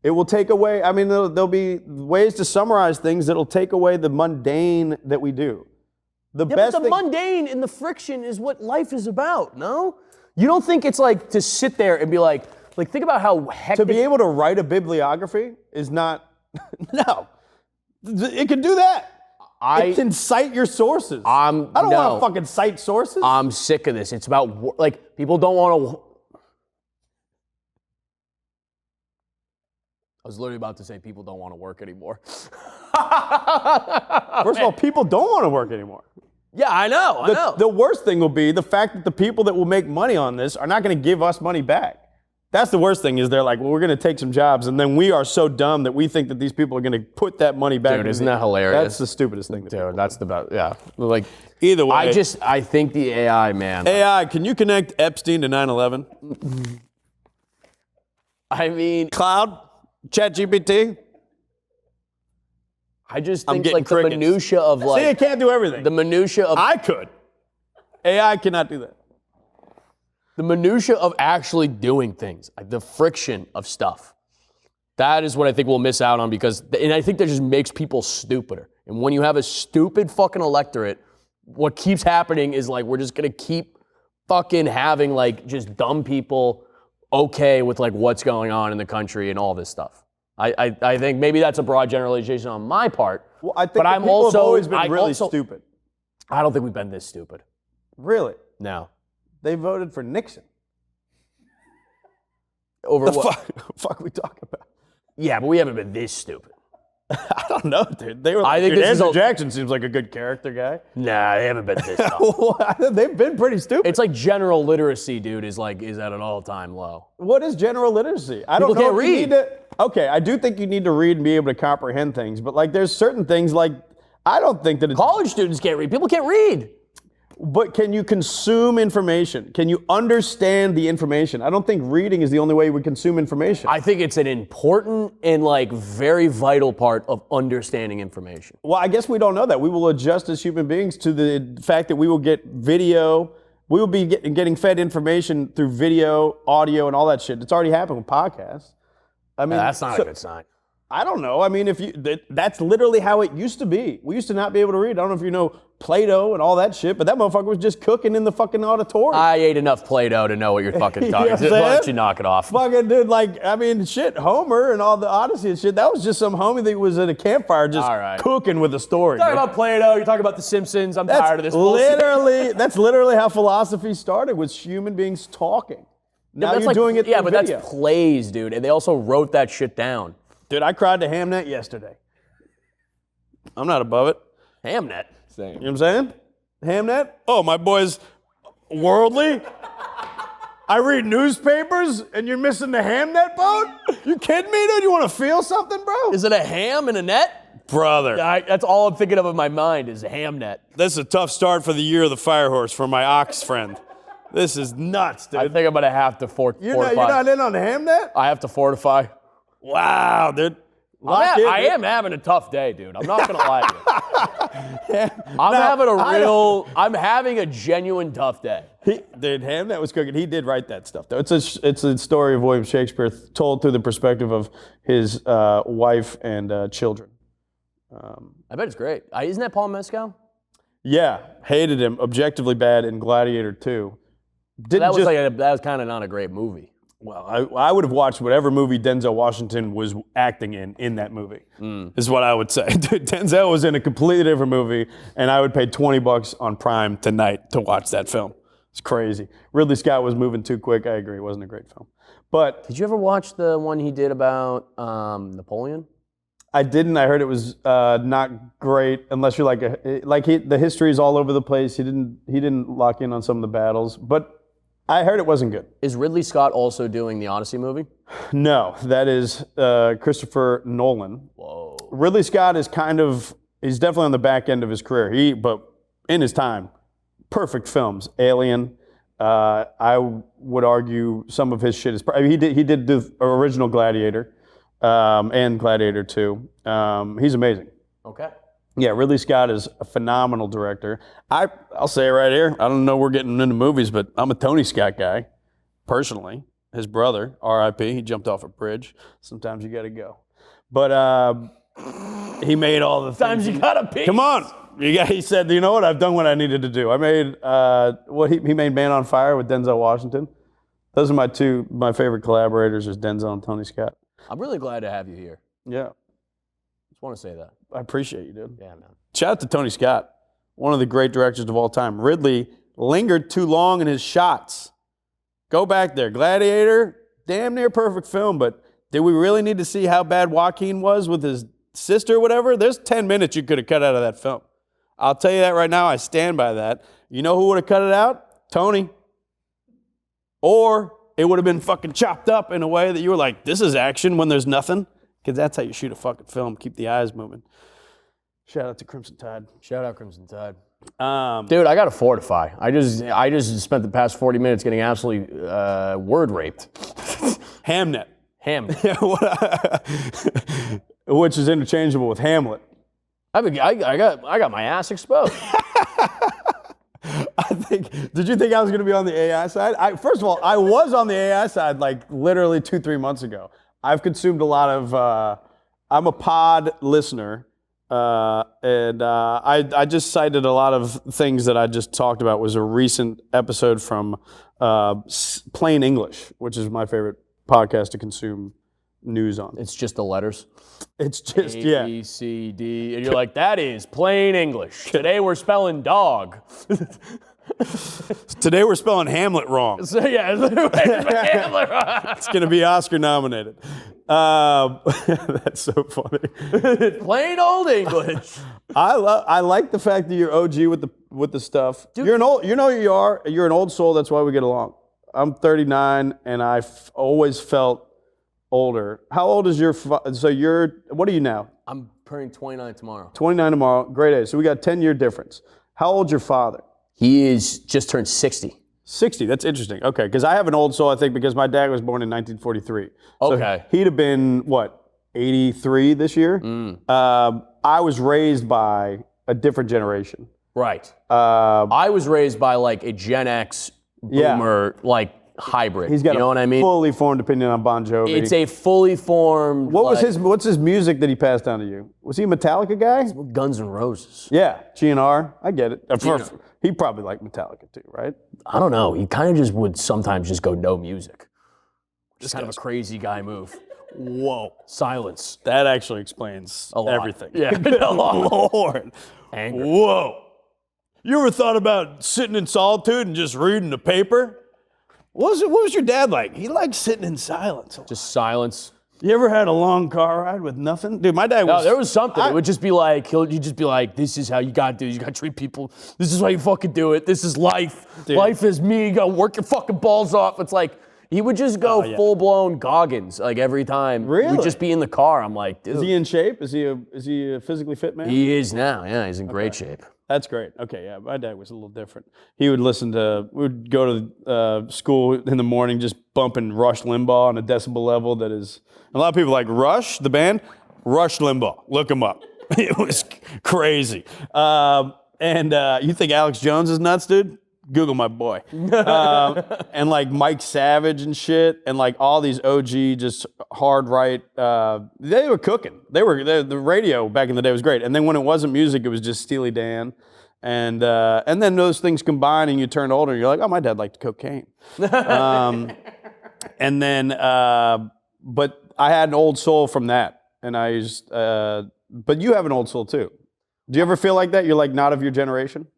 It will take away, there'll be ways to summarize things that'll take away the mundane that we do. But the mundane and the friction is what life is about, no? You don't think it's like to sit there and be like think about how hectic. To be able to write a bibliography is not, no. It can do that. It can cite your sources. I don't want to fucking cite sources. I'm sick of this. It's about, people don't want to. I was literally about to say people don't want to work anymore. First of all, people don't want to work anymore. Yeah, I know. The worst thing will be the fact that the people that will make money on this are not going to give us money back. That's the worst thing, is they're like, well, we're going to take some jobs, and then we are so dumb that we think that these people are going to put that money back. Dude, isn't that hilarious? That's the stupidest thing. Dude, that's the best. Yeah. Either way. I think the AI, man. AI, can you connect Epstein to 9/11? Cloud? ChatGPT? I just think the minutia of See, it can't do everything. The minutia of. I could. AI cannot do that. The minutia of actually doing things, like the friction of stuff. That is what I think we'll miss out on and I think that just makes people stupider. And when you have a stupid fucking electorate, what keeps happening is like, we're just gonna keep fucking having like just dumb people okay with like what's going on in the country and all this stuff. I think maybe that's a broad generalization on my part. Well, I think but I'm people also have always been really stupid. I don't think we've been this stupid. Really? No. They voted for Nixon. Over the what? Fuck are we talking about? Yeah, but we haven't been this stupid. I don't know, dude. They were. I think Andrew Jackson seems like a good character guy. Nah, they haven't been this dumb. They've been pretty stupid. It's like general literacy, dude, is at an all-time low. What is general literacy? I People don't know. Can't read. Okay, I do think you need to read and be able to comprehend things, but like there's certain things like I don't think that it's, college students can't read. People can't read. But can you consume information? Can you understand the information? I don't think reading is the only way we consume information. I think it's an important and like very vital part of understanding information. Well, I guess we don't know that. We will adjust as human beings to the fact that we will get video. We will be getting fed information through video, audio, and all that shit. It's already happened with podcasts. I mean, that's not a good sign. I don't know. I mean, that's literally how it used to be. We used to not be able to read. I don't know if you know Play-Doh and all that shit, but that motherfucker was just cooking in the fucking auditorium. I ate enough Play-Doh to know what you're fucking talking about. Why don't you knock it off? Fucking dude, like, I mean, shit, Homer and all the Odyssey and shit, that was just some homie that was at a campfire just cooking with a story. You're talking about Play-Doh, you're talking about The Simpsons, I'm tired of this bullshit. That's literally how philosophy started, was human beings talking. Now you're doing it through Yeah, but video. that's plays, dude, and they also wrote that shit down. Dude, I cried to Hamnet yesterday. I'm not above it. Hamnet? Same. You know what I'm saying? Hamnet? Oh, my boy's worldly? I read newspapers and you're missing the Hamnet boat? You kidding me, dude? You want to feel something, bro? Is it a ham and a net? Brother. That's all I'm thinking of in my mind is Hamnet. This is a tough start for the year of the fire horse for my ox friend. This is nuts, dude. I think I'm going to have to fortify. You're not in on the Hamnet? I have to fortify. Wow, dude. I am having a tough day, dude. I'm not gonna lie to you. I'm having a genuine tough day. Dude, Hamnet was cooking. He did write that stuff, though. It's a story of William Shakespeare told through the perspective of his wife and children. I bet it's great. Isn't that Paul Mescal? Yeah, hated him. Objectively bad in Gladiator 2. That was kind of not a great movie. Well, I would have watched whatever movie Denzel Washington was acting in that movie, is what I would say. Dude, Denzel was in a completely different movie, and I would pay $20 on Prime tonight to watch that film. It's crazy. Ridley Scott was moving too quick. I agree. It wasn't a great film. But did you ever watch the one he did about Napoleon? I didn't. I heard it was not great unless you're the history is all over the place. He didn't lock in on some of the battles, but I heard it wasn't good. Is Ridley Scott also doing the Odyssey movie? No, that is Christopher Nolan. Whoa. Ridley Scott is he's definitely on the back end of his career. But in his time, perfect films. Alien. I would argue some of his shit is. He did the original Gladiator, and Gladiator 2. He's amazing. Okay. Yeah, Ridley Scott is a phenomenal director. I'll say it right here. I don't know we're getting into movies, but I'm a Tony Scott guy, personally. His brother, R.I.P., he jumped off a bridge. Sometimes you got to go. But he made all the Sometimes things. you got to pick. Come on. He said, you know what? I've done what I needed to do. I made he made Man on Fire with Denzel Washington. Those are my favorite collaborators is Denzel and Tony Scott. I'm really glad to have you here. Yeah. Just want to say that. I appreciate you, dude. Yeah, man. Shout out to Tony Scott, one of the great directors of all time. Ridley lingered too long in his shots. Go back there. Gladiator, damn near perfect film, but did we really need to see how bad Joaquin was with his sister or whatever? There's 10 minutes you could have cut out of that film. I'll tell you that right now. I stand by that. You know who would have cut it out? Tony. Or it would have been fucking chopped up in a way that you were like, this is action when there's nothing. Because that's how you shoot a fucking film. Keep the eyes moving. Shout out to Crimson Tide. Shout out Crimson Tide. Dude, I got to fortify. I just spent the past 40 minutes getting absolutely word raped. Hamnet. Hamnet. Which is interchangeable with Hamlet. I got my ass exposed. Did you think I was going to be on the AI side? First of all, I was on the AI side like literally 2-3 months ago. I've consumed a lot of. I'm a pod listener, and I just cited a lot of things that I just talked about. Was a recent episode from Plain English, which is my favorite podcast to consume news on. It's just the letters. It's just A, B, C, D, and you're like, that is plain English. Today we're spelling dog. Today we're spelling Hamlet wrong. So yeah, Hamlet. It's going to be Oscar nominated. That's so funny. Plain old English. I like the fact that you're OG with the stuff. Dude. You're an old. You know who you are. You're an old soul. That's why we get along. I'm 39, and I've always felt older. How old is your? So you're. What are you now? I'm turning 29 tomorrow. 29 tomorrow. Great age. So we got 10-year difference. How old's your father? He is just turned 60. 60. That's interesting. Okay, because I have an old soul. I think because my dad was born in 1943. So okay. He'd have been what 83 this year. I was raised by a different generation. Right. I was raised by like a Gen X boomer, like hybrid. He's got you know what I mean? Fully formed opinion on Bon Jovi. It's a fully formed. What's his music that he passed down to you? Was he a Metallica guy? Guns N' Roses. Yeah, GNR. I get it. He probably liked Metallica too, right? I don't know. He kind of just would sometimes just go no music. Just kind of a crazy guy move. Whoa. Silence. That actually explains everything. Yeah. Lord. Anger. Whoa. You ever thought about sitting in solitude and just reading the paper? What was your dad like? He liked sitting in silence. Just silence. You ever had a long car ride with nothing? Dude, my dad was... No, there was something. It would just be like, he'd just be like, this is how you gotta do it. You gotta treat people. This is how you fucking do it. This is life. Dude. Life is me. You gotta work your fucking balls off. It's like, he would just go full-blown Goggins, like every time. Really? We'd just be in the car. I'm like, dude. Is he in shape? Is he a physically fit man? He is now, yeah. He's in great shape. That's great. Okay, yeah, my dad was a little different. He would we would go to school in the morning just bumping Rush Limbaugh on a decibel level that is, a lot of people like Rush, the band, Rush Limbaugh. Look him up. It was crazy. And you think Alex Jones is nuts, dude? Google my boy. And like Mike Savage and shit, and like all these OG just hard right. They were cooking. The radio back in the day was great. And then when it wasn't music, it was just Steely Dan. And then those things combine, and you turn older, and you're like, oh, my dad liked cocaine. And then, but I had an old soul from that, and I used. But you have an old soul too. Do you ever feel like that? You're like not of your generation.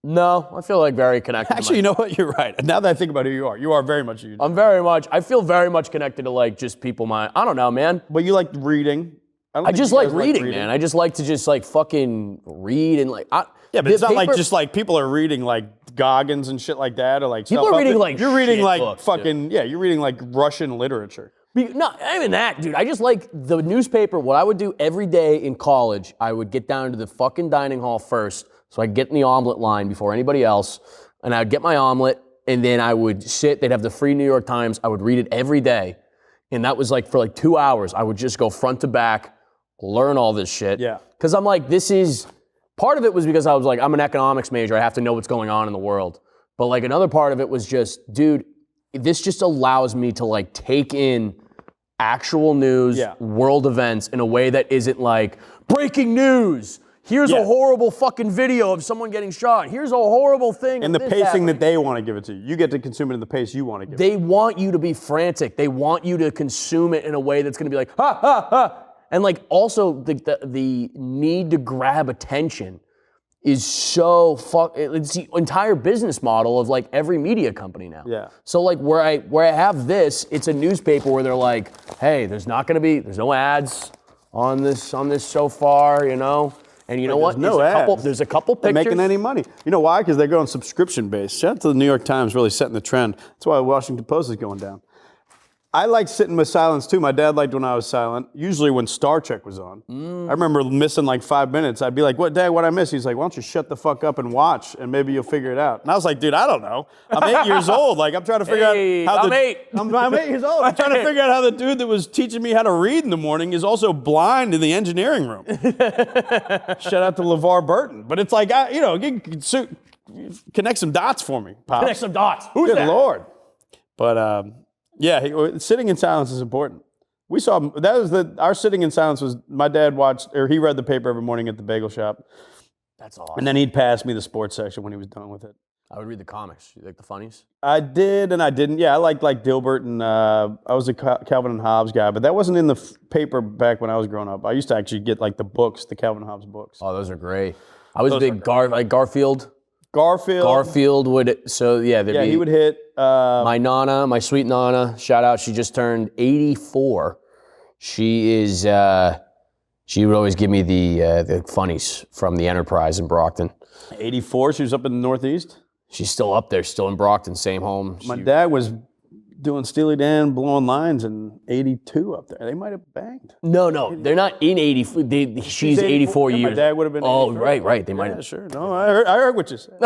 No, I feel like very connected. Actually, you know what? You're right. Now that I think about who you are very much you. I feel very much connected to like just people I don't know, man. But you like reading. I just like reading, man. I just like to just like fucking read and like. Yeah, but it's not like just like people are reading like Goggins and shit like that, or like people are reading like you're reading like books, fucking dude. Yeah, you're reading like Russian literature. No, not even that, dude. I just like the newspaper. What I would do every day in college, I would get down to the fucking dining hall first. So I'd get in the omelet line before anybody else, and I'd get my omelet, and then I would sit. They'd have the free New York Times. I would read it every day, and that was like for like 2 hours. I would just go front to back, learn all this shit. Yeah. Because I'm like, part of it was because I was like, I'm an economics major. I have to know what's going on in the world. But like another part of it was just, dude, this just allows me to like take in actual news, world events in a way that isn't like, breaking news. Here's a horrible fucking video of someone getting shot. Here's a horrible thing. And the pacing that they want to give it to you. You get to consume it in the pace you want to give it. They want you to be frantic. They want you to consume it in a way that's going to be like, ha, ha, ha. And like also the need to grab attention is so it's the entire business model of like every media company now. Yeah. So like where I have this, it's a newspaper where they're like, hey, there's no ads on this so far, you know? And you know what? There's a couple pictures. They're making any money. You know why? Because they're going subscription based. Shout out to the New York Times really setting the trend. That's why Washington Post is going down. I like sitting with silence too. My dad liked when I was silent, usually when Star Trek was on. I remember missing like 5 minutes. I'd be like, what, Dad, what'd I miss? He's like, why don't you shut the fuck up and watch, and maybe you'll figure it out. And I was like, dude, I don't know. I'm 8 years old. Like, I'm trying to figure out how I'm 8. I'm 8 years old. I'm trying to figure out how the dude that was teaching me how to read in the morning is also blind in the engineering room. Shout out to LeVar Burton. But it's like, connect some dots for me, Pops. Connect some dots. Who's Good that? Lord. But sitting in silence is important. We saw our sitting in silence was my dad he read the paper every morning at the bagel shop. That's awesome. And then he'd pass me the sports section when he was done with it. I would read the comics. You like the funnies? I did and I didn't. Yeah, I liked Dilbert and I was a Calvin and Hobbes guy, but that wasn't in the paper back when I was growing up. I used to actually get like the books, the Calvin and Hobbes books. Oh, those are great. I was a big Garfield. Garfield would, he would hit. My Nana, my sweet Nana, shout out, she just turned 84. She would always give me the funnies from the Enterprise in Brockton. 84, she was up in the Northeast. She's still up there, still in Brockton, same home. My dad was doing Steely Dan, blowing lines in 82 up there. They might have banged. No, they're not in 84. She's 84 years. My dad would have been 84. Right. They might have. Sure. No, I heard what you said.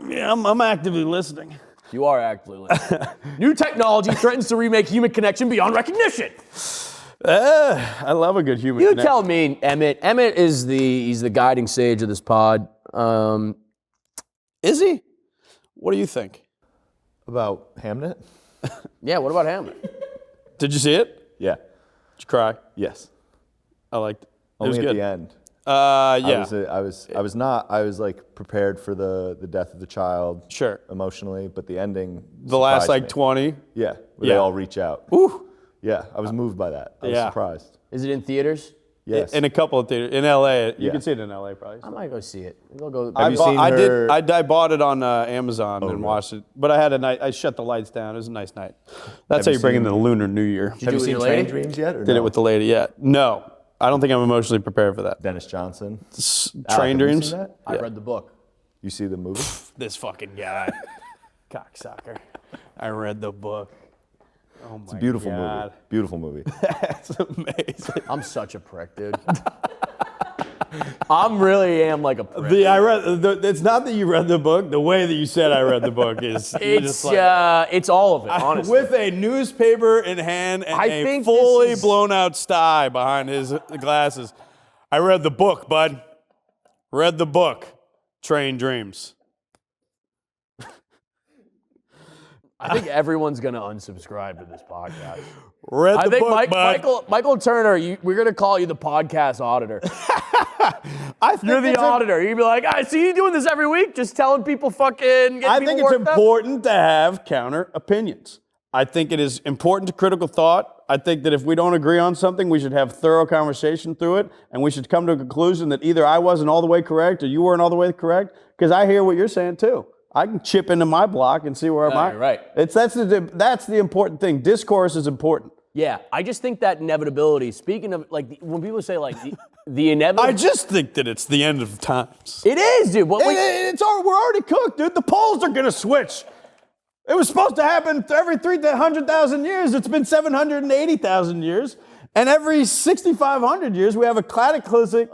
Yeah, I'm actively listening. You are actively listening. New technology threatens to remake human connection beyond recognition. I love a good human connection. Tell me, Emmett. Emmett is he's the guiding sage of this pod. Is he? What do you think? About Hamnet? Yeah, what about Hamlet? Did you see it? Yeah. Did you cry? Yes. I liked it. It Only was at good. the end. Yeah. I was like prepared for the death of the child. Sure. Emotionally, but the ending. The last surprised like me. 20. Yeah. Where Yeah. they all reach out. Ooh. Yeah. I was moved by that. I was Yeah. surprised. Is it in theaters? Yes. In a couple of theaters. In LA. You Yeah. can see it in LA probably. I might go see it. We'll go. Have you seen her? I bought it on Amazon and really? watched it. But I had a night. I shut the lights down. It was a nice night. That's Have how you you bring in seen- the Lunar New Year. Have do you it with seen your Train lady? Dreams yet? Or Did no? it with the lady yet? No. I don't think I'm emotionally prepared for that. Dennis Johnson. Train Alec, have you Dreams. seen that? I read the book. You see the movie? This fucking guy. Cocksucker. I read the book. Oh my Beautiful God. movie. Beautiful movie. That's amazing. I'm such a prick, dude. I really am like a prick. It's not that you read the book. The way that you said I read the book is It's all of it, honestly. with a newspaper in hand and I a think fully this is- blown out sty behind his glasses. I read the book, bud. Read the book. Train Dreams. I think everyone's gonna unsubscribe to this podcast. Read the I think book, bud. Michael Turner, we're gonna call you the podcast auditor. I think You're the it's auditor. You'd be like, I see you doing this every week, just telling people fucking. I think it's important to have counter opinions. I think it is important to critical thought. I think that if we don't agree on something, we should have thorough conversation through it, and we should come to a conclusion that either I wasn't all the way correct or you weren't all the way correct, because I hear what you're saying too. I can chip into my block and see where I'm at. right. That's the important thing. Discourse is important. Yeah, I just think that inevitability. Speaking of like when people say like the inevitable, I just think that it's the end of times. it is, dude. But We're already cooked, dude. The poles are gonna switch. It was supposed to happen every 300,000 years. It's been 780,000 years. And every 6,500 years, we have a cataclysmic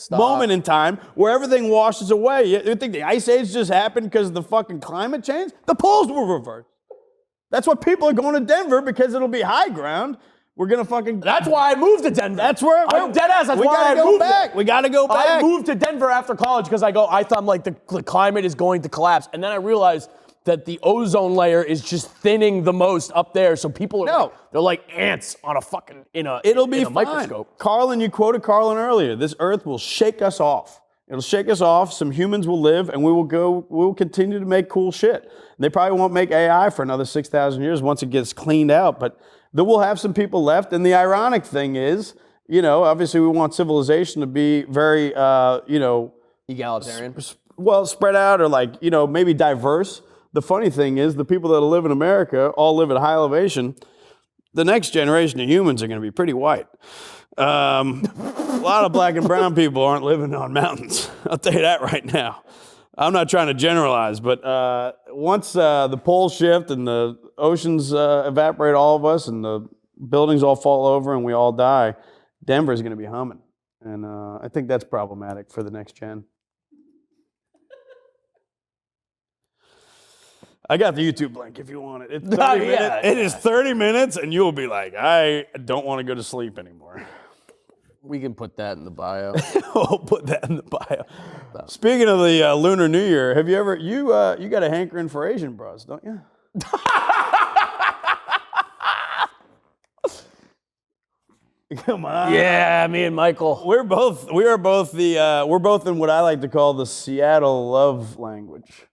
moment in time where everything washes away. You think the Ice Age just happened because of the fucking climate change? The poles will reverse. That's why people are going to Denver, because it'll be high ground. We're going to fucking... that's why I moved to Denver. That's where... I'm dead ass. That's we why gotta I go moved back. We got to go back. I moved to Denver after college because I thought like the climate is going to collapse. And then I realized that the ozone layer is just thinning the most up there. So people are they're like ants on a fucking It'll be in a fine. microscope. Carlin, you quoted Carlin earlier. This earth will shake us off. It'll shake us off. Some humans will live, and we will continue to make cool shit. They probably won't make AI for another 6,000 years once it gets cleaned out, but then we'll have some people left. And the ironic thing is, obviously we want civilization to be very, Egalitarian. well, spread out, or maybe diverse. The funny thing is, the people that live in America all live at high elevation. The next generation of humans are going to be pretty white. A lot of black and brown people aren't living on mountains. I'll tell you that right now. I'm not trying to generalize, but once the poles shift and the oceans evaporate all of us and the buildings all fall over and we all die, Denver is going to be humming. And I think that's problematic for the next gen. I got the YouTube link if you want it. It's 30 minutes. It is 30 minutes, and you'll be like, I don't want to go to sleep anymore. We can put that in the bio. We'll put that in the bio. Speaking of the Lunar New Year, have you ever you got a hankering for Asian bros, don't you? Come on. Yeah, me and Michael. We are both in what I like to call the Seattle love language,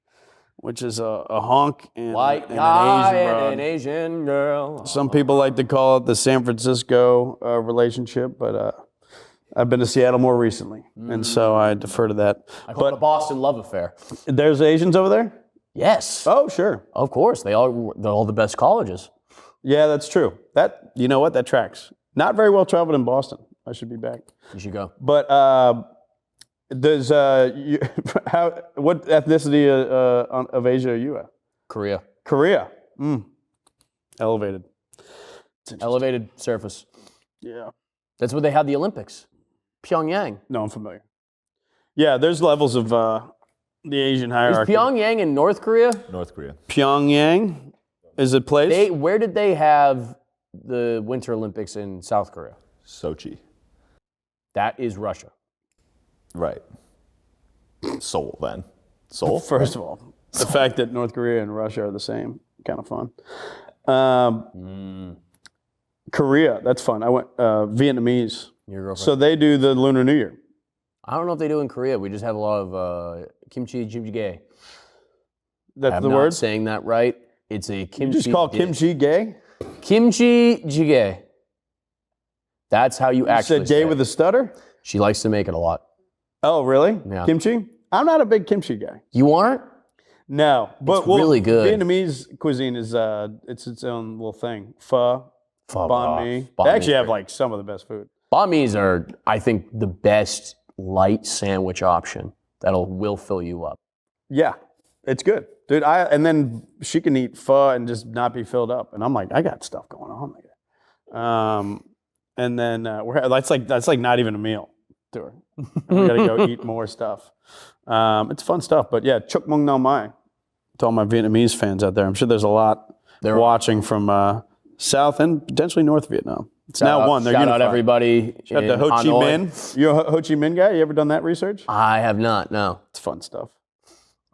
which is a honk and, White and guy an Asian and broad. an Asian girl. Some people like to call it the San Francisco relationship, but I've been to Seattle more recently, and so I defer to that. I call it a Boston love affair. There's Asians over there? Yes. Oh, sure. Of course. They're all the best colleges. Yeah, that's true. You know what? That tracks. Not very well traveled in Boston. I should be back. You should go. But what ethnicity of Asia are you at? Korea. Korea. Elevated. Elevated surface. Yeah. That's where they had the Olympics. Pyongyang. No, I'm familiar. Yeah, there's levels of the Asian Is hierarchy. Pyongyang in North Korea? North Korea. Pyongyang is a place? Where did they have the Winter Olympics in South Korea? Sochi. That is Russia. Right. Seoul, then. Seoul? First of all, the fact that North Korea and Russia are the same, kind of fun. Korea, that's fun. I went Vietnamese. Your girlfriend. So they do the Lunar New Year. I don't know if they do in Korea. We just have a lot of kimchi jjigae. That's I'm the not word? saying that right. It's a kimchi. You just call dish. kimchi gay? Kimchi jjigae. That's how you You actually said gay say with it. a stutter? She likes to make it a lot. Oh, really? Yeah. Kimchi? I'm not a big kimchi guy. You aren't? No, but It's really good. Vietnamese cuisine is it's its own little thing. Pho, Pho, banh mi. banh They mi actually is have great. like some of the best food. Banh mi's are, I think, the best light sandwich option will fill you up. Yeah, it's good, dude. And then she can eat pho and just not be filled up, and I'm like, I got stuff going on there. And then that's like not even a meal to her. We got to go eat more stuff. It's fun stuff, but yeah, Chuk Mung Nao Mai. To all my Vietnamese fans out there, I'm sure there's a lot They're watching from South and potentially North Vietnam. It's now one. They're Shout unified. out everybody. Shout out to in Ho Chi Hanoi. Minh. You're a Ho Chi Minh guy? You ever done that research? I have not, no. It's fun stuff.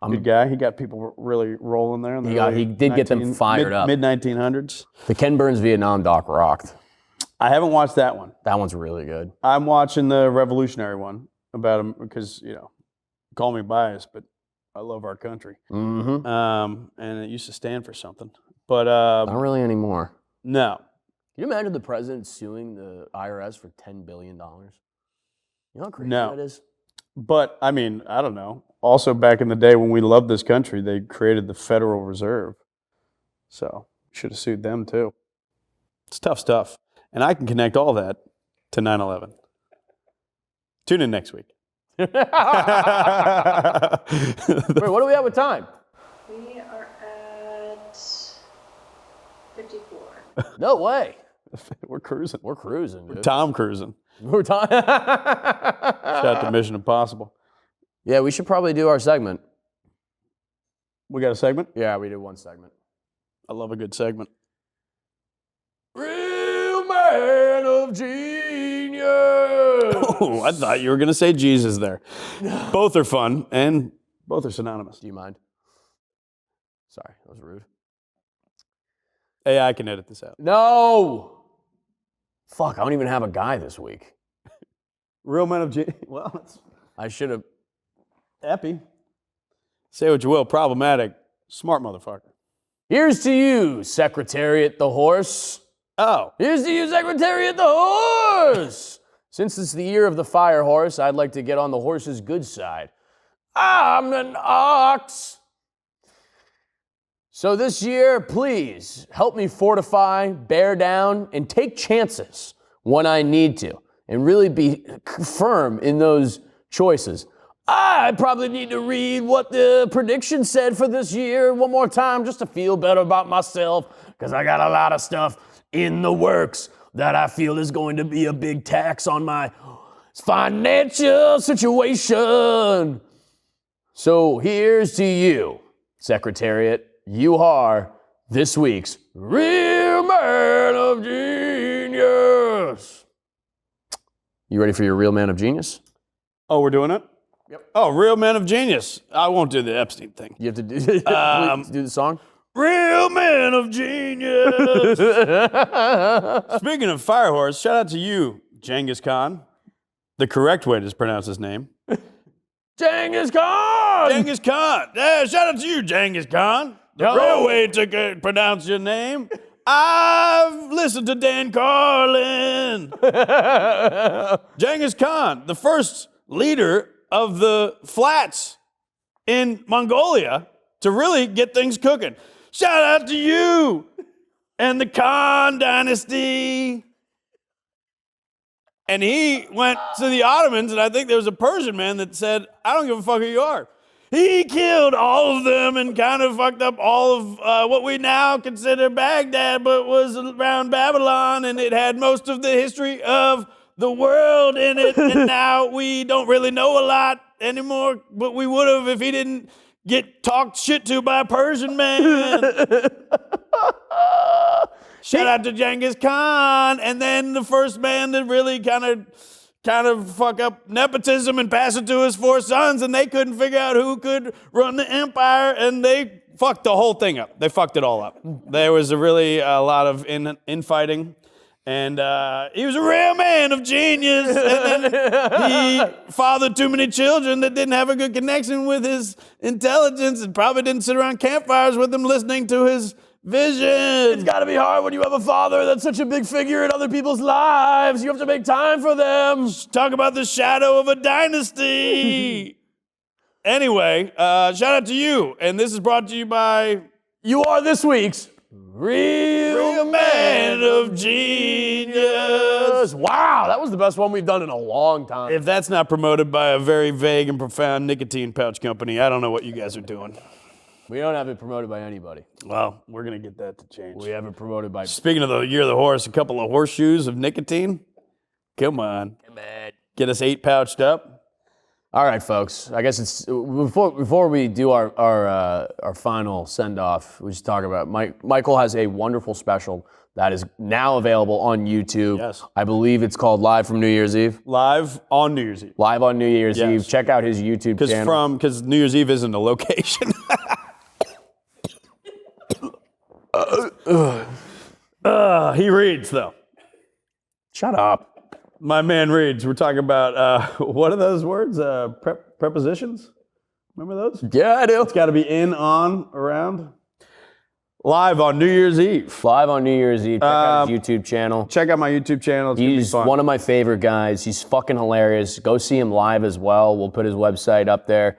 Good guy. He got people really rolling there. In the He did get them fired up. Mid 1900s. The Ken Burns Vietnam doc rocked. I haven't watched that one. That one's really good. I'm watching the Revolutionary one about him because, call me biased, but I love our country. Mm-hmm. And it used to stand for something. But Not really anymore. no. Can you imagine the president suing the IRS for $10 billion? You know how crazy No. that is? But, I mean, I don't know. Also, back in the day when we loved this country, they created the Federal Reserve. So, should have sued them too. It's tough stuff. And I can connect all that to 9/11. Tune in next week. Wait, what do we have with time? We are at 54. No way. We're cruising. We're cruising, dude. Tom cruising. We're time. Shout out to Mission Impossible. Yeah, we should probably do our segment. We got a segment? Yeah, we did one segment. I love a good segment. Real man of genius. Oh, I thought you were going to say Jesus there. Both are fun and both are synonymous. Do you mind? Sorry, that was rude. AI can edit this out. No. Fuck, I don't even have a guy this week. Real men of genius. Well, it's I should have. epi. Say what you will. Problematic. Smart motherfucker. Here's to you, Secretariat the Horse. Oh. Here's to you, Secretariat the Horse. Since it's the year of the fire horse, I'd like to get on the horse's good side. I'm an ox. So this year, please help me fortify, bear down, and take chances when I need to, and really be firm in those choices. I probably need to read what the prediction said for this year one more time just to feel better about myself, because I got a lot of stuff in the works that I feel is going to be a big tax on my financial situation. So here's to you, Secretariat. You are this week's Real Man of Genius. You ready for your real man of genius? Oh, we're doing it? Yep. Oh, real man of genius. I won't do the Epstein thing. You have to do, please do the song? Real man of genius. Speaking of Firehorse, shout out to you, Genghis Khan. The correct way to pronounce his name. Genghis Khan! Genghis Khan. Yeah, shout out to you, Genghis Khan. The real way to pronounce your name. I've listened to Dan Carlin. Genghis Khan, the first leader of the flats in Mongolia to really get things cooking. Shout out to you and the Khan dynasty. And he went to the Ottomans, and I think there was a Persian man that said, I don't give a fuck who you are. He killed all of them and kind of fucked up all of what we now consider Baghdad, but was around Babylon, and it had most of the history of the world in it. And now we don't really know a lot anymore, but we would have if he didn't get talked shit to by a Persian man. Shout out to Genghis Khan, and then the first man that really kind of fuck up nepotism and pass it to his 4 sons, and they couldn't figure out who could run the empire, and they fucked the whole thing up. They fucked it all up. There was a lot of infighting, and he was a real man of genius, and then he fathered too many children that didn't have a good connection with his intelligence and probably didn't sit around campfires with them listening to his vision. It's got to be hard when you have a father that's such a big figure in other people's lives. You have to make time for them. Talk about the shadow of a dynasty. Anyway, shout out to you. And this is brought to you by... You are this week's Real Man of Genius. Wow, that was the best one we've done in a long time. If that's not promoted by a very vague and profound nicotine pouch company, I don't know what you guys are doing. We don't have it promoted by anybody. Well, we're going to get that to change. We have it promoted by... Speaking of the Year of the Horse, a couple of horseshoes of nicotine. Come on. Get us 8 pouched up. All right, folks. I guess it's... Before we do our final send-off, we should talk about... Michael has a wonderful special that is now available on YouTube. Yes. I believe it's called Live from New Year's Eve. Live on New Year's Eve. Live on New Year's Yes. Eve. Check out his YouTube channel. Because New Year's Eve isn't a location. He reads, though. Shut up. My man reads. We're talking about, what are those words? Prepositions? Remember those? Yeah, I do. It's got to be in, on, around. Live on New Year's Eve. Live on New Year's Eve. Check out his YouTube channal. Check out my YouTube channel. It's He's gonna be fun. one of my favorite guys. He's fucking hilarious. Go see him live as well. We'll put his website up there.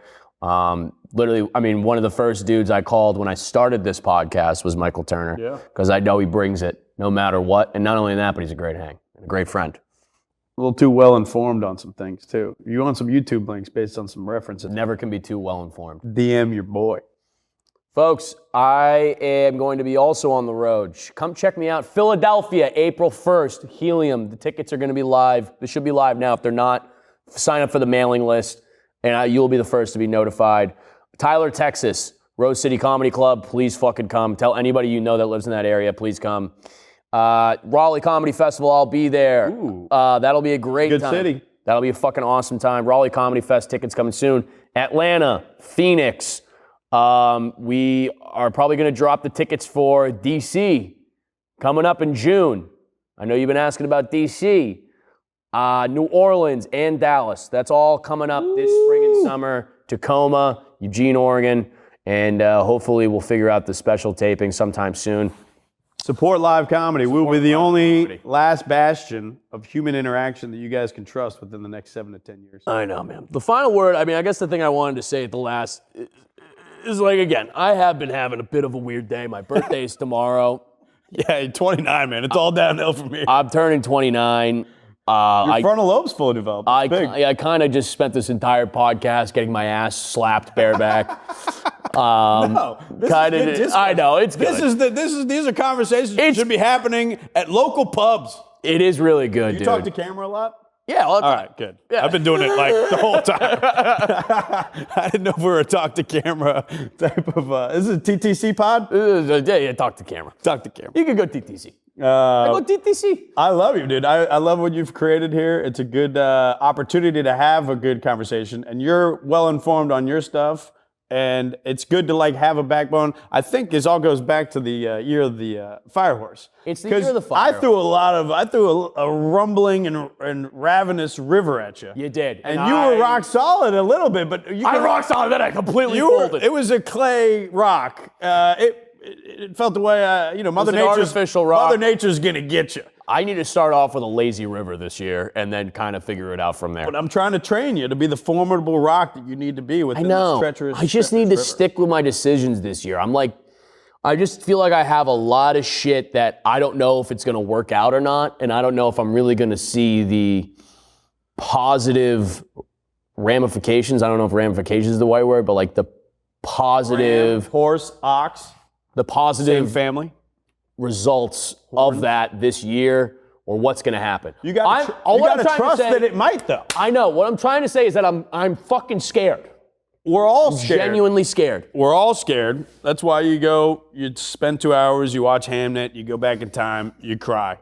Literally, I mean, one of the first dudes I called when I started this podcast was Michael Turner. Yeah. Because I know he brings it no matter what. And not only that, but he's a great hang and a great friend. A little too well informed on some things, too. You want some YouTube links based on some references? Never can be too well informed. DM your boy. Folks, I am going to be also on the road. Come check me out. Philadelphia, April 1st, Helium. The tickets are going to be live. They should be live now. If they're not, sign up for the mailing list, and you'll be the first to be notified. Tyler, Texas, Rose City Comedy Club. Please fucking come. Tell anybody you know that lives in that area. Please come. Raleigh Comedy Festival, I'll be there. That'll be a great Good time. city. That'll be a fucking awesome time. Raleigh Comedy Fest tickets coming soon. Atlanta, Phoenix. We are probably going to drop the tickets for DC coming up in June. I know you've been asking about DC. New Orleans and Dallas. That's all coming up this spring and summer. Tacoma, Eugene, Oregon. And hopefully we'll figure out the special taping sometime soon. Support live comedy. We will be the only last bastion of human interaction that you guys can trust within the next 7 to 10 years. I know, man. The final word, I mean, I guess the thing I wanted to say at the last is like, again, I have been having a bit of a weird day. My birthday's tomorrow. Yeah, you're 29, man. It's all downhill from here. I'm turning 29. Your frontal lobe's fully developed. It's big. I kind of just spent this entire podcast getting my ass slapped bareback. No, this is good discourse. I know, it's good. These are conversations that should be happening at local pubs. It is really good, You dude. talk to camera a lot? Yeah. All right, good. Yeah. I've been doing it like the whole time. I didn't know if we were a talk to camera type of. Is it a TTC pod? Yeah, talk to camera. Talk to camera. You can go TTC. I go TTC. I love you, dude. I love what you've created here. It's a good opportunity to have a good conversation, and you're well informed on your stuff. And it's good to like have a backbone. I think this all goes back to the year of the fire horse. It's the year of the fire I threw a rumbling and ravenous river at you. You did, and you were rock solid a little bit, but I rock solid. Then I completely folded. It was a clay rock. It felt the way Mother Nature's gonna get you. I need to start off with a lazy river this year and then kind of figure it out from there. But I'm trying to train you to be the formidable rock that you need to be within this treacherous. I just need to stick with my decisions this year. I just feel like I have a lot of shit that I don't know if it's going to work out or not, and I don't know if I'm really going to see the positive ramifications. I don't know if ramifications is the right word, but like the positive horse, ox, the positive same family results of that this year, or what's going to happen. You got to trust that it might, though. I know. What I'm trying to say is that I'm fucking scared. We're all scared. Genuinely scared. We're all scared. That's why you spend 2 hours, you watch Hamnet, you go back in time, you cry.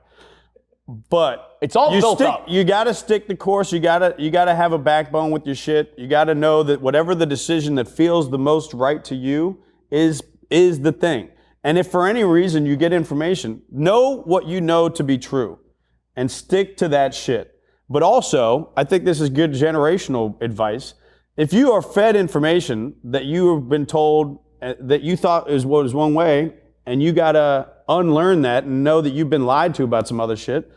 But it's all built up. You got to stick the course. You got to have a backbone with your shit. You got to know that whatever the decision that feels the most right to you is the thing. And if for any reason you get information, know what you know to be true and stick to that shit. But also, I think this is good generational advice. If you are fed information that you have been told that you thought was one way, and you gotta unlearn that and know that you've been lied to about some other shit,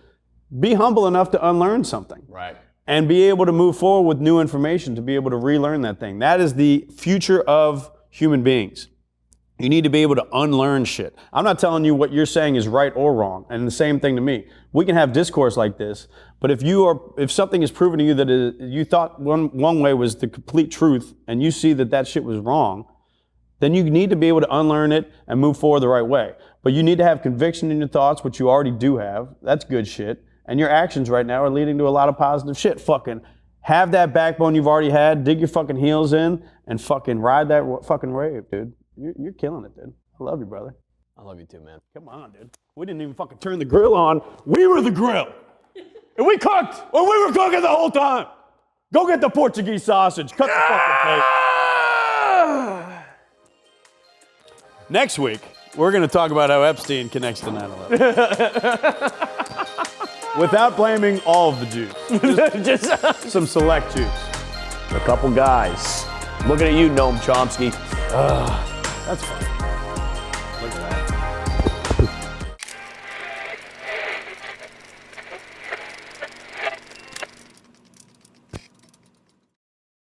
be humble enough to unlearn something. Right. And be able to move forward with new information to be able to relearn that thing. That is the future of human beings. You need to be able to unlearn shit. I'm not telling you what you're saying is right or wrong, and the same thing to me. We can have discourse like this, but if something is proven to you that you thought one way was the complete truth, and you see that shit was wrong, then you need to be able to unlearn it and move forward the right way. But you need to have conviction in your thoughts, which you already do have. That's good shit. And your actions right now are leading to a lot of positive shit. Fucking have that backbone you've already had, dig your fucking heels in, and fucking ride that fucking wave, dude. You're killing it, dude. I love you, brother. I love you too, man. Come on, dude. We didn't even fucking turn the grill on. We were the grill. And we cooked. Or we were cooking the whole time. Go get the Portuguese sausage. Cut the fucking cake. Next week, we're going to talk about how Epstein connects to 9/11. Without blaming all of the Jews. Just some select Jews. A couple guys. Looking at you, Noam Chomsky. That's fine. Look at that.